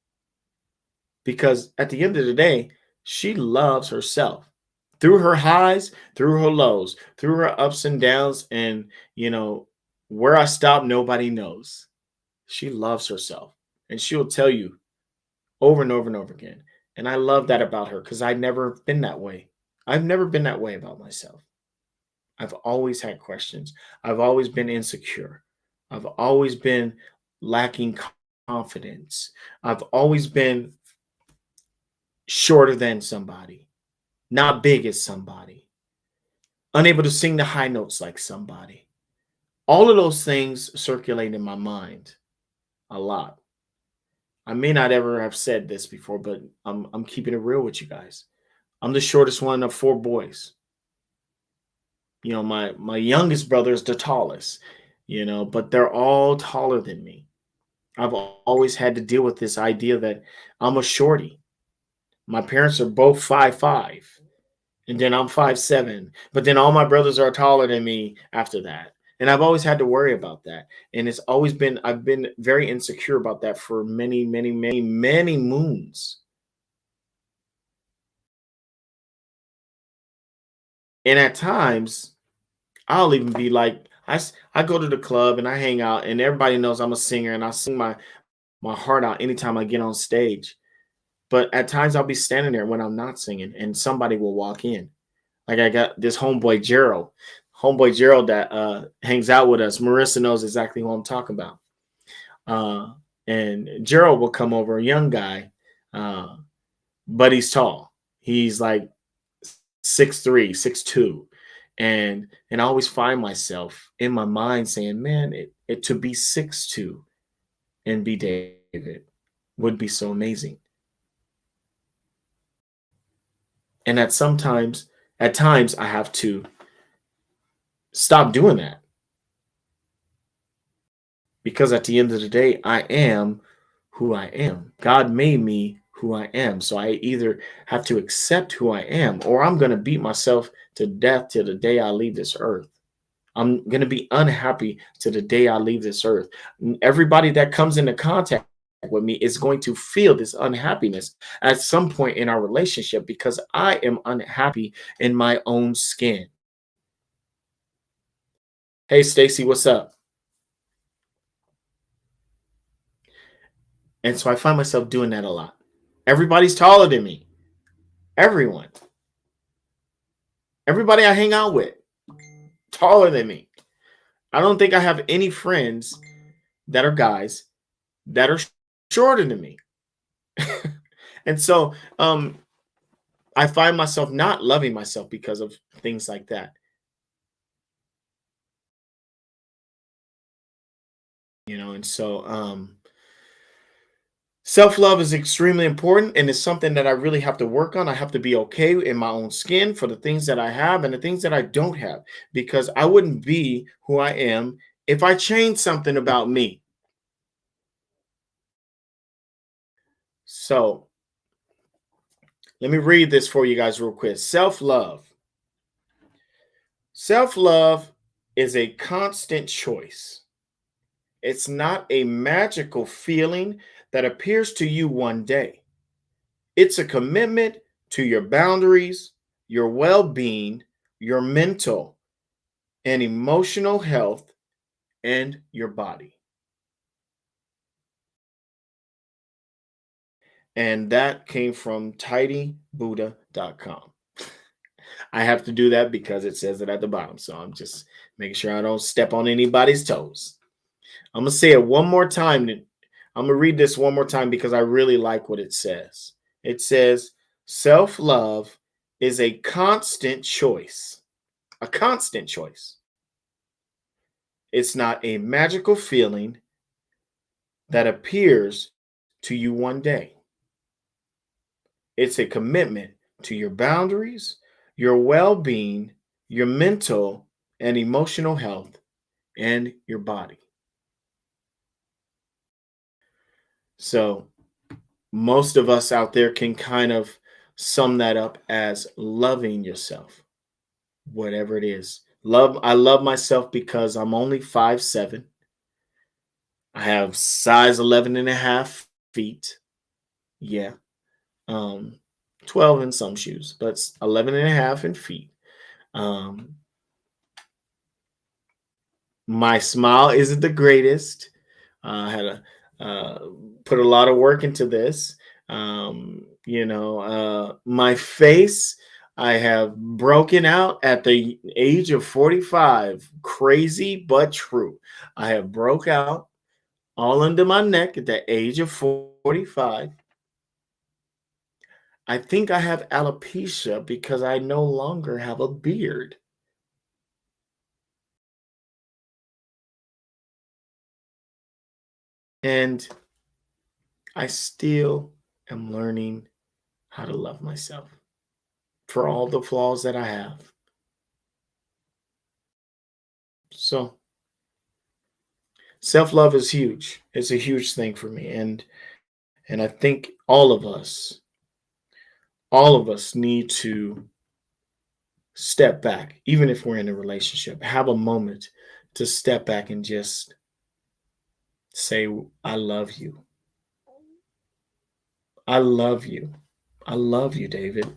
Because at the end of the day, she loves herself through her highs, through her lows, through her ups and downs. And, where I stop, nobody knows. She loves herself. And she'll tell you over and over and over again. And I love that about her because I've never been that way. I've never been that way about myself. I've always had questions. I've always been insecure. I've always been lacking confidence. I've always been shorter than somebody, not big as somebody, unable to sing the high notes like somebody. All of those things circulate in my mind a lot. I may not ever have said this before, but I'm keeping it real with you guys. I'm the shortest one of 4 boys. My youngest brother is the tallest, but they're all taller than me. I've always had to deal with this idea that I'm a shorty. My parents are both 5'5", and then I'm 5'7", but then all my brothers are taller than me after that. And I've always had to worry about that. And it's always been, I've been very insecure about that for many, many, many, many moons. And at times, I'll even be like, I go to the club and I hang out, and everybody knows I'm a singer and I sing my heart out anytime I get on stage. But at times I'll be standing there when I'm not singing, and somebody will walk in. Like I got this homeboy Gerald that hangs out with us. Marissa knows exactly who I'm talking about. Uh, and Gerald will come over, a young guy, uh, but he's tall. He's like 6'3", 6'2", and I always find myself in my mind saying, "Man, it to be 6'2" and be David would be so amazing." And at times, I have to stop doing that because at the end of the day, I am who I am. God made me who I am. So I either have to accept who I am, or I'm going to beat myself to death till the day I leave this earth. I'm going to be unhappy to the day I leave this earth. Everybody that comes into contact with me is going to feel this unhappiness at some point in our relationship because I am unhappy in my own skin. Hey, Stacy, what's up? And so I find myself doing that a lot. Everybody's taller than me. Everyone. Everybody I hang out with, taller than me. I don't think I have any friends that are guys that are shorter than me. And so I find myself not loving myself because of things like that. And so self-love is extremely important, and it's something that I really have to work on. I have to be okay in my own skin for the things that I have and the things that I don't have, because I wouldn't be who I am if I changed something about me. So let me read this for you guys real quick. Self-love. Self-love is a constant choice. It's not a magical feeling that appears to you one day. It's a commitment to your boundaries, your well being, your mental and emotional health, and your body. And that came from tidybuddha.com. I have to do that because it says it at the bottom. So I'm just making sure I don't step on anybody's toes. I'm going to say it one more time. I'm going to read this one more time because I really like what it says. It says, self love is a constant choice. A constant choice. It's not a magical feeling that appears to you one day. It's a commitment to your boundaries, your well being, your mental and emotional health, and your body. So, most of us out there can kind of sum that up as loving yourself, whatever it is. I love myself because I'm only 5'7". I have size 11 and a half feet. Yeah. Um, 12 in some shoes, but it's 11 and a half in feet. Um, my smile isn't the greatest. I had to put a lot of work into this. My face, I have broken out at the age of 45. Crazy, but true. I have broke out all under my neck at the age of 45. I think I have alopecia because I no longer have a beard. And I still am learning how to love myself for all the flaws that I have. So, self-love is huge. It's a huge thing for me, and I think all of us need to step back, even if we're in a relationship, have a moment to step back and just say, I love you. I love you. I love you, David.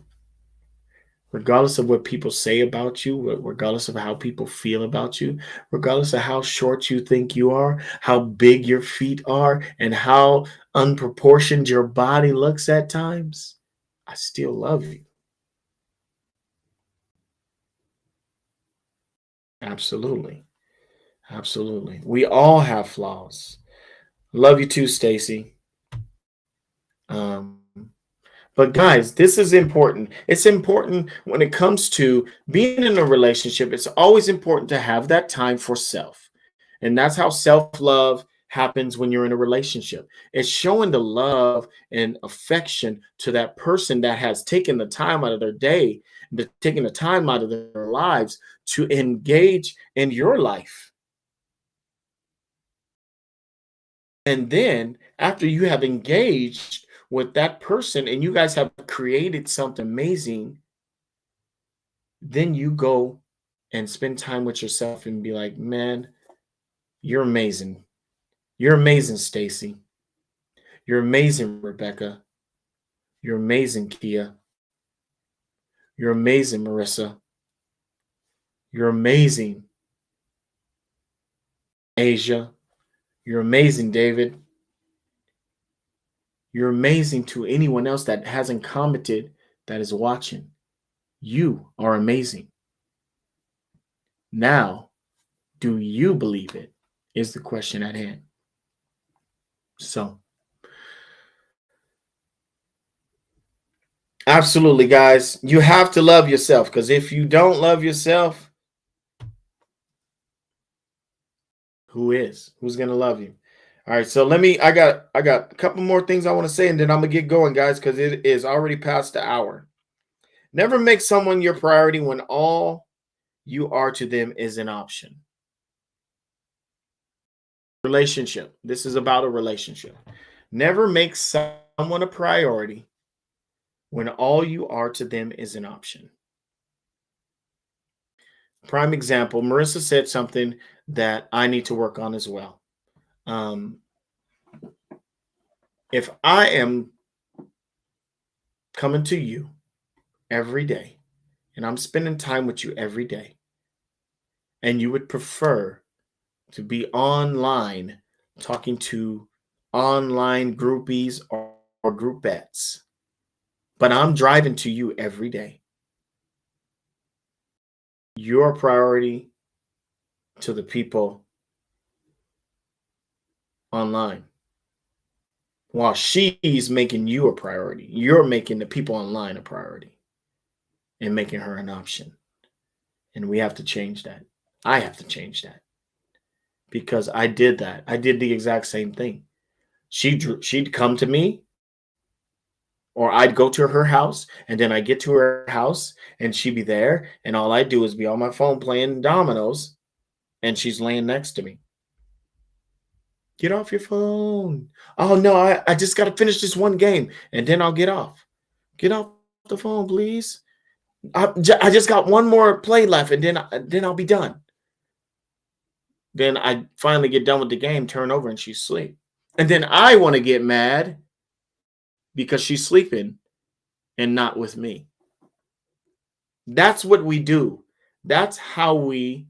Regardless of what people say about you, regardless of how people feel about you, regardless of how short you think you are, how big your feet are, and how unproportioned your body looks at times, I still love you. Absolutely. Absolutely. We all have flaws. Love you too, Stacy. Um, but guys, this is important. It's important when it comes to being in a relationship. It's always important to have that time for self. And that's how self love happens when you're in a relationship. It's showing the love and affection to that person that has taken the time out of their day, taken the time out of their lives to engage in your life. And then after you have engaged with that person and you guys have created something amazing, then you go and spend time with yourself and be like, man, you're amazing. You're amazing, Stacy. You're amazing, Rebecca. You're amazing, Kia. You're amazing, Marissa. You're amazing, Asia. You're amazing, David. You're amazing to anyone else that hasn't commented that is watching. You are amazing. Now, do you believe it? Is the question at hand. So, absolutely, guys. You have to love yourself because if you don't love yourself, who is? Who's going to love you? All right, so I got a couple more things I want to say and then I'm going to get going, guys, cuz it is already past the hour. Never make someone your priority when all you are to them is an option. Relationship. This is about a relationship. Never make someone a priority when all you are to them is an option. Prime example, Marissa said something that I need to work on as well. If I am coming to you every day and I'm spending time with you every day, and you would prefer to be online talking to online groupies or groupettes, but I'm driving to you every day, your priority to the people online. While she's making you a priority, you're making the people online a priority and making her an option. And we have to change that. I have to change that because I did that. I did the exact same thing. She'd come to me or I'd go to her house and then I get to her house and she'd be there and all I do is be on my phone playing dominoes and she's laying next to me. Get off your phone. Oh no, I just got to finish this one game and then I'll get off. Get off the phone, please. I just got one more play left and then I'll be done. Then I finally get done with the game, turn over and she's asleep. And then I want to get mad because she's sleeping and not with me. That's what we do. That's how we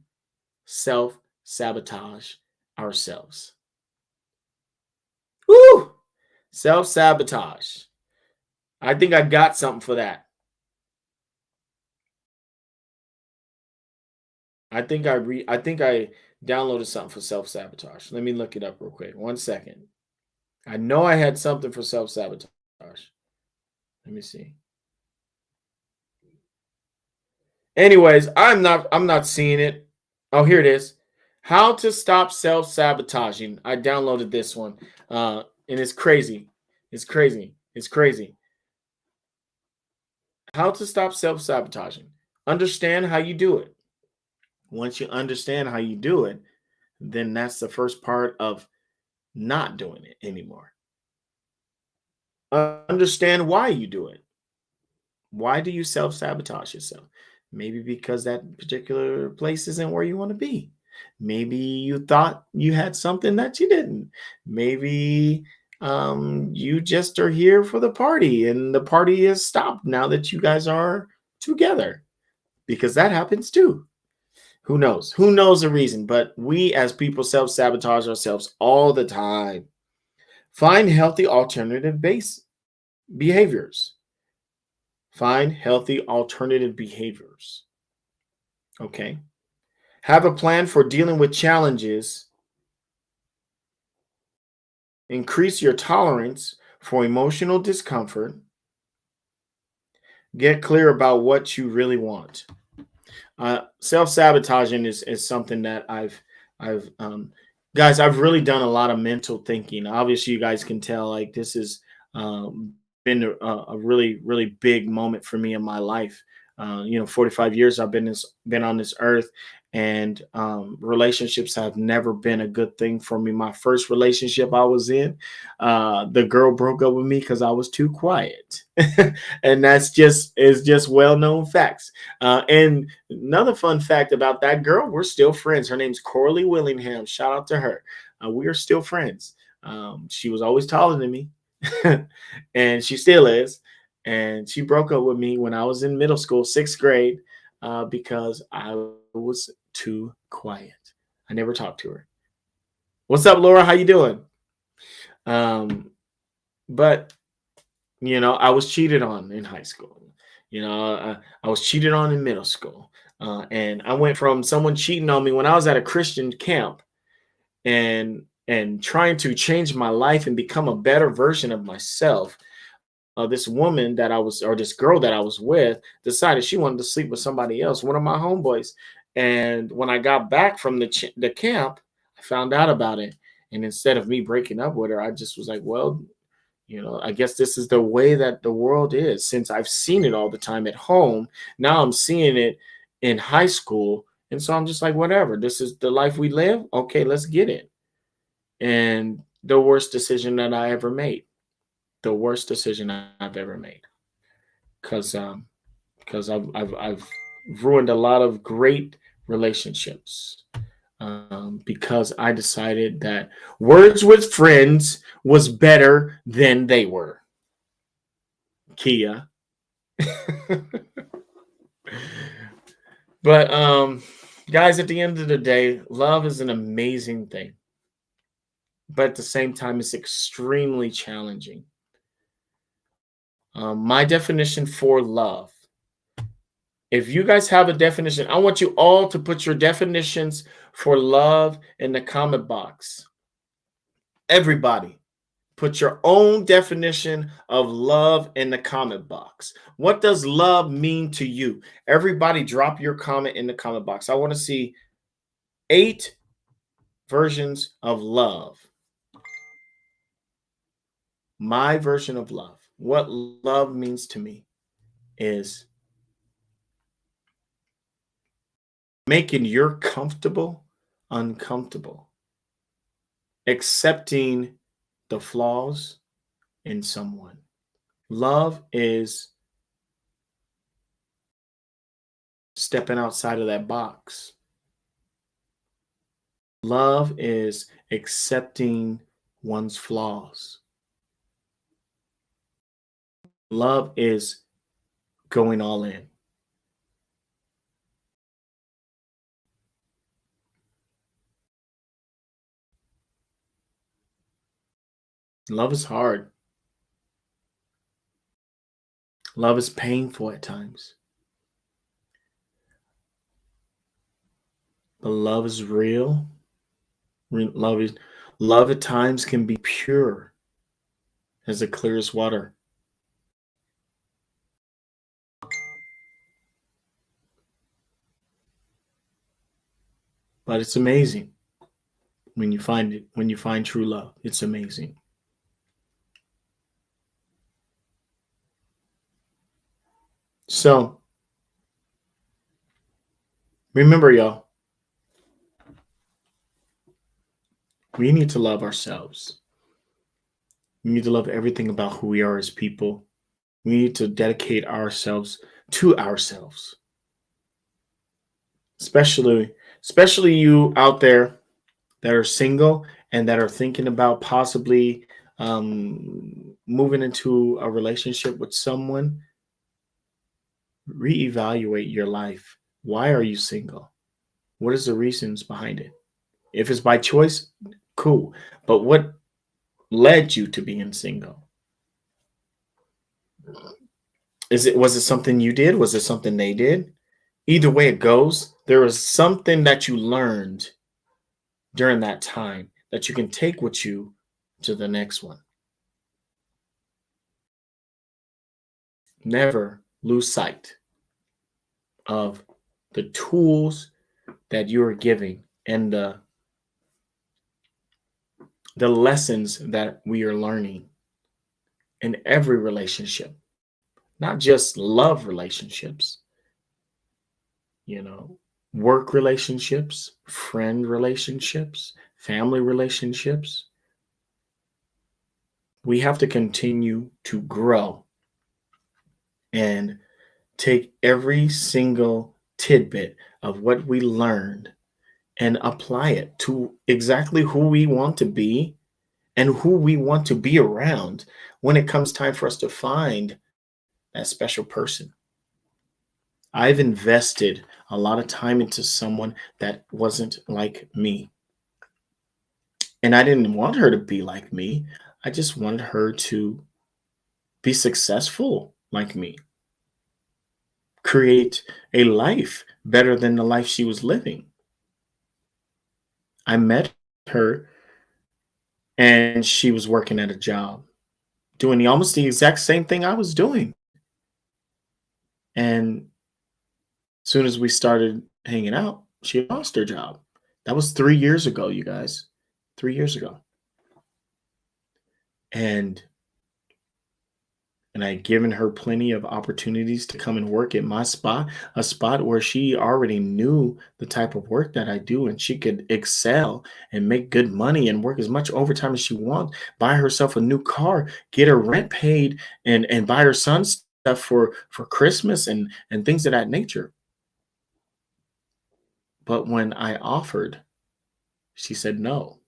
self-sabotage ourselves. Woo! Self-sabotage. I think I got something for that. I think I downloaded something for self-sabotage. Let me look it up real quick. 1 second. I know I had something for self-sabotage. Let me see. Anyways, I'm not seeing it. Oh, here it is. How to stop self-sabotaging. I downloaded this one. And it's crazy. It's crazy. It's crazy. How to stop self-sabotaging. Understand how you do it. Once you understand how you do it, then that's the first part of not doing it anymore. Understand why you do it. Why do you self-sabotage yourself? Maybe because that particular place isn't where you want to be. Maybe you thought you had something that you didn't. Maybe you just are here for the party and the party is stopped now that you guys are together, because that happens too. Who knows? Who knows the reason? But we as people self sabotage ourselves all the time. Find healthy alternative base behaviors. Find healthy alternative behaviors. Okay. Have a plan for dealing with challenges. Increase your tolerance for emotional discomfort. Get clear about what you really want. Self-sabotaging is something that I've guys, I've really done a lot of mental thinking. Obviously, you guys can tell like this has been a really really big moment for me in my life. 45 years I've been on this earth, and relationships have never been a good thing for me. My first relationship I was in, the girl broke up with me because I was too quiet, and that's just is just well known facts. And another fun fact about that girl, we're still friends. Her name's Coralie Willingham. Shout out to her. We are still friends. She was always taller than me, and she still is. And she broke up with me when I was in middle school, sixth grade, because I was too quiet. I never talked to her. What's up, Laura? How you doing? Um, but I was cheated on in high school. I was cheated on in middle school, and I went from someone cheating on me when I was at a Christian camp, and trying to change my life and become a better version of myself. This woman that I was, or this girl that I was with, decided she wanted to sleep with somebody else, one of my homeboys. And when I got back from the camp, I found out about it. And instead of me breaking up with her, I just was like, well, I guess this is the way that the world is. Since I've seen it all the time at home, now I'm seeing it in high school. And so I'm just like, whatever, this is the life we live. Okay, let's get it. And the worst decision that I ever made. The worst decision I've ever made. Because I've ruined a lot of great relationships, because I decided that words with friends was better than they were. Kia. But guys, at the end of the day, love is an amazing thing. But at the same time, it's extremely challenging. My definition for love. If you guys have a definition, I want you all to put your definitions for love in the comment box. Everybody, put your own definition of love in the comment box. What does love mean to you? Everybody, drop your comment in the comment box. I want to see 8 versions of love. My version of love. What love means to me is making your comfortable uncomfortable, accepting the flaws in someone. Love is stepping outside of that box. Love is accepting one's flaws. Love is going all in. Love is hard. Love is painful at times. But love is real. Love at times can be pure as the clearest water. But it's amazing when you find it, when you find true love. It's amazing. So remember, y'all, we need to love ourselves. We need to love everything about who we are as people. We need to dedicate ourselves to ourselves. especially especially you out there that are single and that are thinking about possibly moving into a relationship with someone. Reevaluate your life. Why are you single? What is the reasons behind it? If it's by choice, cool. But what led you to being single? Was it something you did? Was it something they did? Either way it goes, there was something that you learned during that time that you can take with you to the next one. Never lose sight of the tools that you're giving and the lessons that we are learning in every relationship, not just love relationships, you know, work relationships, friend relationships, family relationships. We have to continue to grow and take every single tidbit of what we learned and apply it to exactly who we want to be and who we want to be around when it comes time for us to find that special person. I've invested a lot of time into someone that wasn't like me. And I didn't want her to be like me. I just wanted her to be successful like me, create a life better than the life she was living. I met her and she was working at a job doing almost the exact same thing I was doing. And as soon as we started hanging out, she lost her job. That was 3 years ago, you guys. 3 years ago. And I had given her plenty of opportunities to come and work at my spot, a spot where she already knew the type of work that I do, and she could excel and make good money and work as much overtime as she wants, buy herself a new car, get her rent paid, and buy her son stuff for Christmas and things of that nature. But when I offered, she said no.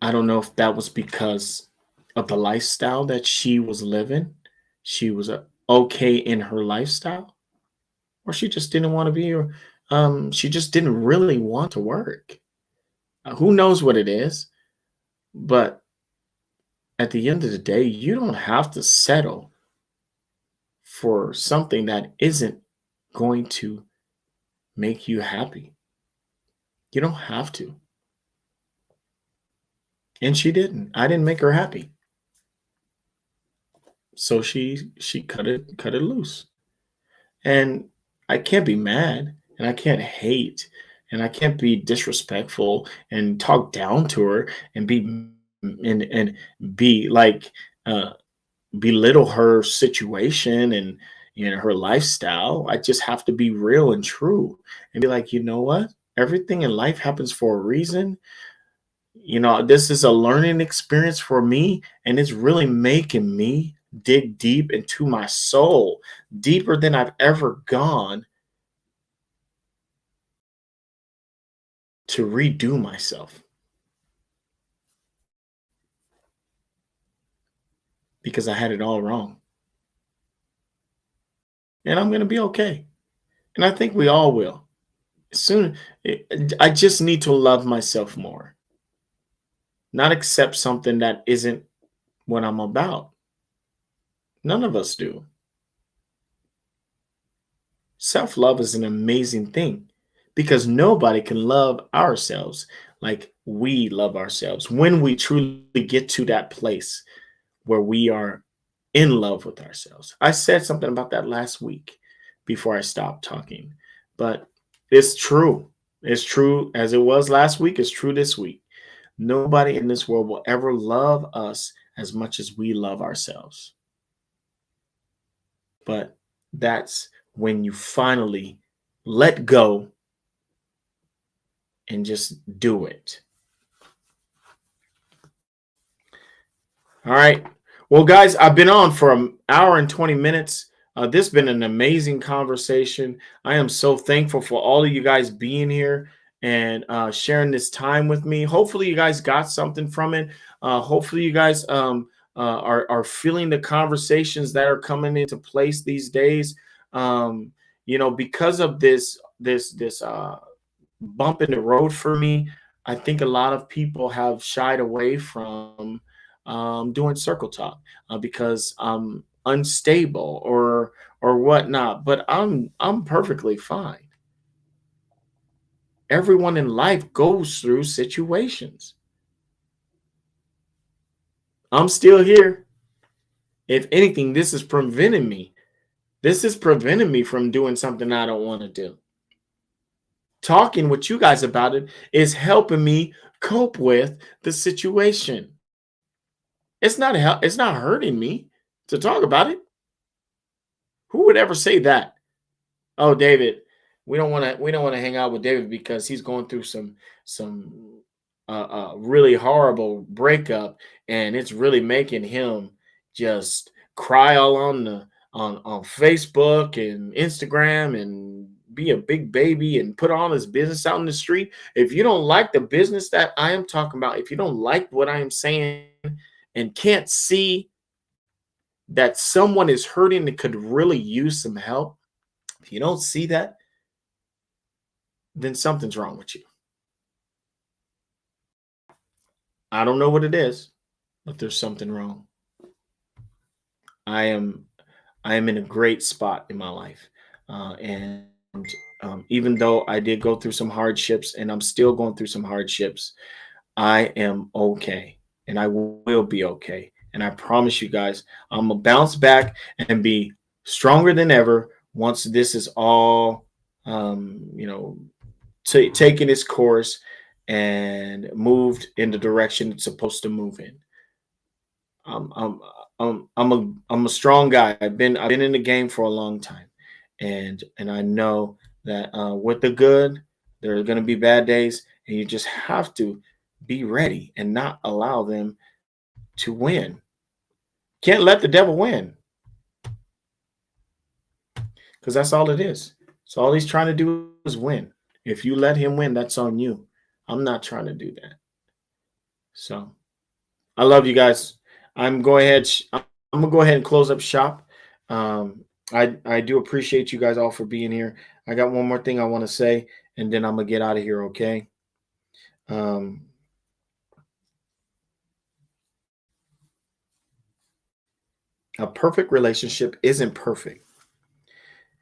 I don't know if that was because of the lifestyle that she was living. She was okay in her lifestyle, or she just didn't want to be, or she just didn't really want to work. Who knows what it is? But at the end of the day, you don't have to settle for something that isn't going to make you happy. You don't have to. And she didn't. I didn't make her happy. So she cut it loose. And I can't be mad and I can't hate and I can't be disrespectful and talk down to her and and be like uh belittle her situation and her lifestyle. I just have to be real and true and be like, you know what? Everything in life happens for a reason. This is a learning experience for me, and it's really making me dig deep into my soul, deeper than I've ever gone, to redo myself because I had it all wrong. And I'm going to be okay. And I think we all will. Soon, I just need to love myself more, not accept something that isn't what I'm about. None of us do. Self love is an amazing thing because nobody can love ourselves like we love ourselves when we truly get to that place where we are in love with ourselves. I said something about that last week before I stopped talking, but it's true. It's true as it was last week, it's true this week. Nobody in this world will ever love us as much as we love ourselves. But that's when you finally let go and just do it. All right. Well, guys, I've been on for an hour and 20 minutes. This has been an amazing conversation. I am so thankful for all of you guys being here and sharing this time with me. Hopefully, you guys got something from it. Hopefully, you guys are feeling the conversations that are coming into place these days. Um, because of this bump in the road for me, I think a lot of people have shied away from doing circle talk because I'm unstable or whatnot. But I'm perfectly fine. Everyone in life goes through situations. I'm still here. If anything, this is preventing me. This is preventing me from doing something I don't want to do. Talking with you guys about it is helping me cope with the situation. It's not hurting me to talk about it. Who would ever say that? Oh, David, we don't want to hang out with David because he's going through some really horrible breakup, and it's really making him just cry all on the on Facebook and Instagram and be a big baby and put all his business out in the street. If you don't like the business that I am talking about, if you don't like what I am saying and can't see that someone is hurting and could really use some help, if you don't see that, then something's wrong with you. I don't know what it is, but there's something wrong. I am I am in a great spot in my life, and even though I did go through some hardships, and I'm still going through some hardships, I am okay, and I will be okay. And I promise you guys, I'm gonna bounce back and be stronger than ever once this is all, you know, taking its course and moved in the direction it's supposed to move in. I'm I'm I'm a strong guy. I've been in the game for a long time, and I know that with the good, there are going to be bad days, and you just have to be ready and not allow them to win. Can't let the devil win because that's all it is. So all he's trying to do is win. If you let him win, that's on you. I'm not trying to do that. So I love you guys. I'm gonna go ahead and close up shop. I do appreciate you guys all for being here. I got one more thing I want to say, and then I'm gonna get out of here. Okay. Um, a perfect relationship isn't perfect.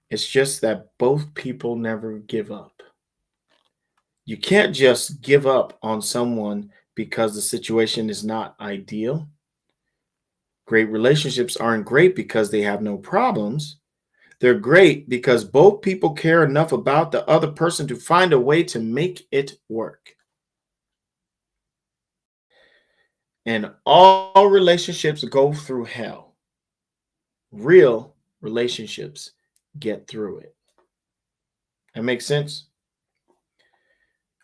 It's just that both people never give up. You can't just give up on someone because the situation is not ideal. Great relationships aren't great because they have no problems. They're great because both people care enough about the other person to find a way to make it work. And all relationships go through hell. Real relationships get through it. That makes sense.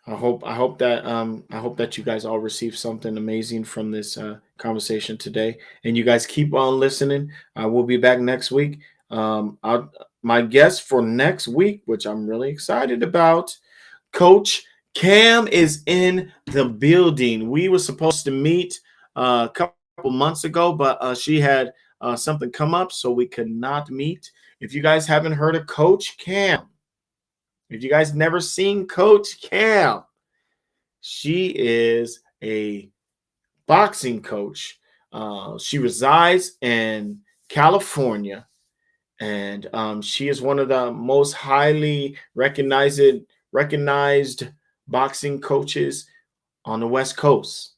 I hope that you guys all receive something amazing from this conversation today, and you guys keep on listening. We'll be back next week. My guest for next week, which I'm really excited about, Coach Cam is in the building. We were supposed to meet a couple months ago, but she had something come up, so we could not meet. If you guys haven't heard of Coach Cam, if you guys never seen Coach Cam, she is a boxing coach. She resides in California, and she is one of the most highly recognized boxing coaches on the West Coast.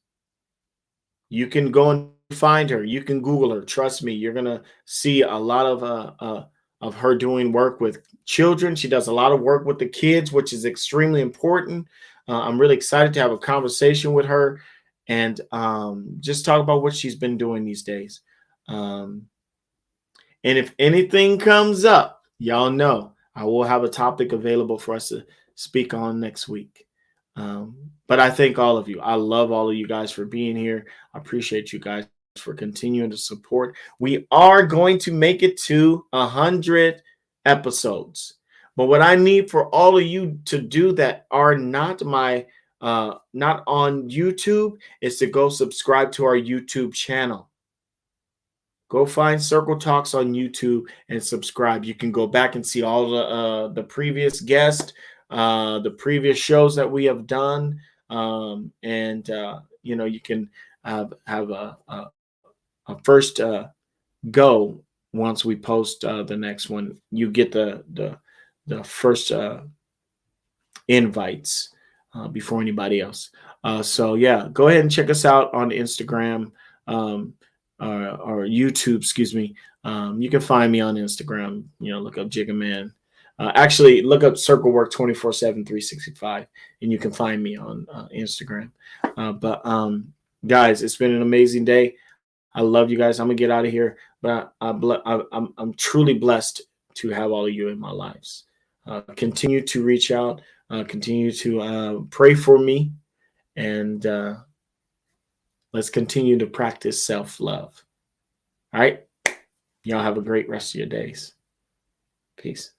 You can go and find her. You can Google her. Trust me, you're gonna see a lot of her doing work with children. She does a lot of work with the kids, which is extremely important. I'm really excited to have a conversation with her and just talk about what she's been doing these days. Um, and if anything comes up, y'all know I will have a topic available for us to speak on next week. But I thank all of you. I love all of you guys for being here. I appreciate you guys for continuing to support. We are going to make it to 100 episodes. But what I need for all of you to do that are not not on YouTube is to go subscribe to our YouTube channel. Go find Circle Talks on YouTube and subscribe. You can go back and see all the previous guests, the previous shows that we have done, and you can have a first go once we post the next one. You get the first invites before anybody else. So yeah, go ahead and check us out on Instagram. Or YouTube, excuse me. You can find me on Instagram. Look up Jigga Man. Actually, look up Circle Work 24/7, 365, and you can find me on Instagram. But guys, it's been an amazing day. I love you guys. I'm gonna get out of here, but I'm truly blessed to have all of you in my lives. Continue to reach out. Continue to pray for me, and let's continue to practice self-love. All right. Y'all have a great rest of your days. Peace.